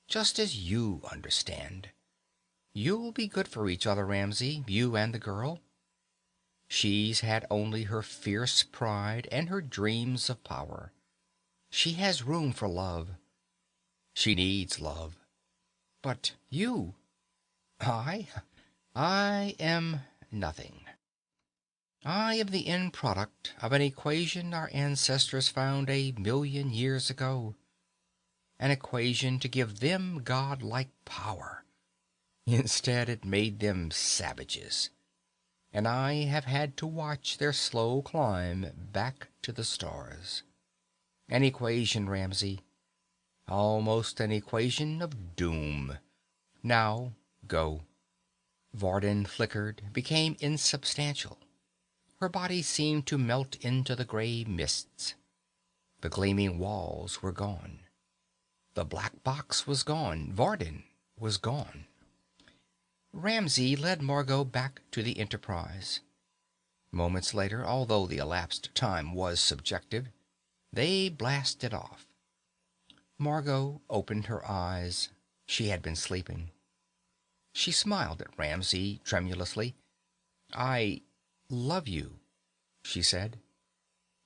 just as you understand. You'll be good for each other, Ramsey, you and the girl. She's had only her fierce pride and her dreams of power. She has room for love. She needs love. But you, I am nothing. I am the end product of an equation our ancestors found 1,000,000 years ago. An equation to give them godlike power. Instead, it made them savages. And I have had to watch their slow climb back to the stars. An equation, Ramsey. Almost an equation of doom. Now, go." Varden flickered, became insubstantial. Her body seemed to melt into the gray mists. The gleaming walls were gone. The black box was gone. Varden was gone. Ramsey led Margot back to the Enterprise. Moments later, although the elapsed time was subjective, they blasted off. Margot opened her eyes. She had been sleeping. She smiled at Ramsey tremulously. "I love you," she said.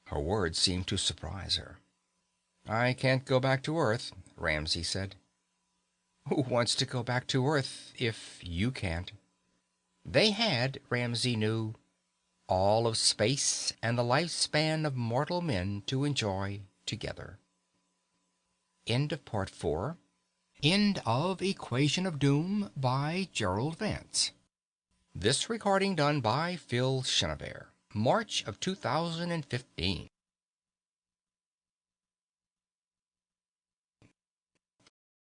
Her words seemed to surprise her. "I can't go back to Earth," Ramsey said. "Who wants to go back to Earth if you can't?" They had, Ramsey knew, all of space and the lifespan of mortal men to enjoy together. End of Part 4. End of Equation of Doom by Gerald Vance. This recording done by Phil Chenevert. March of 2015.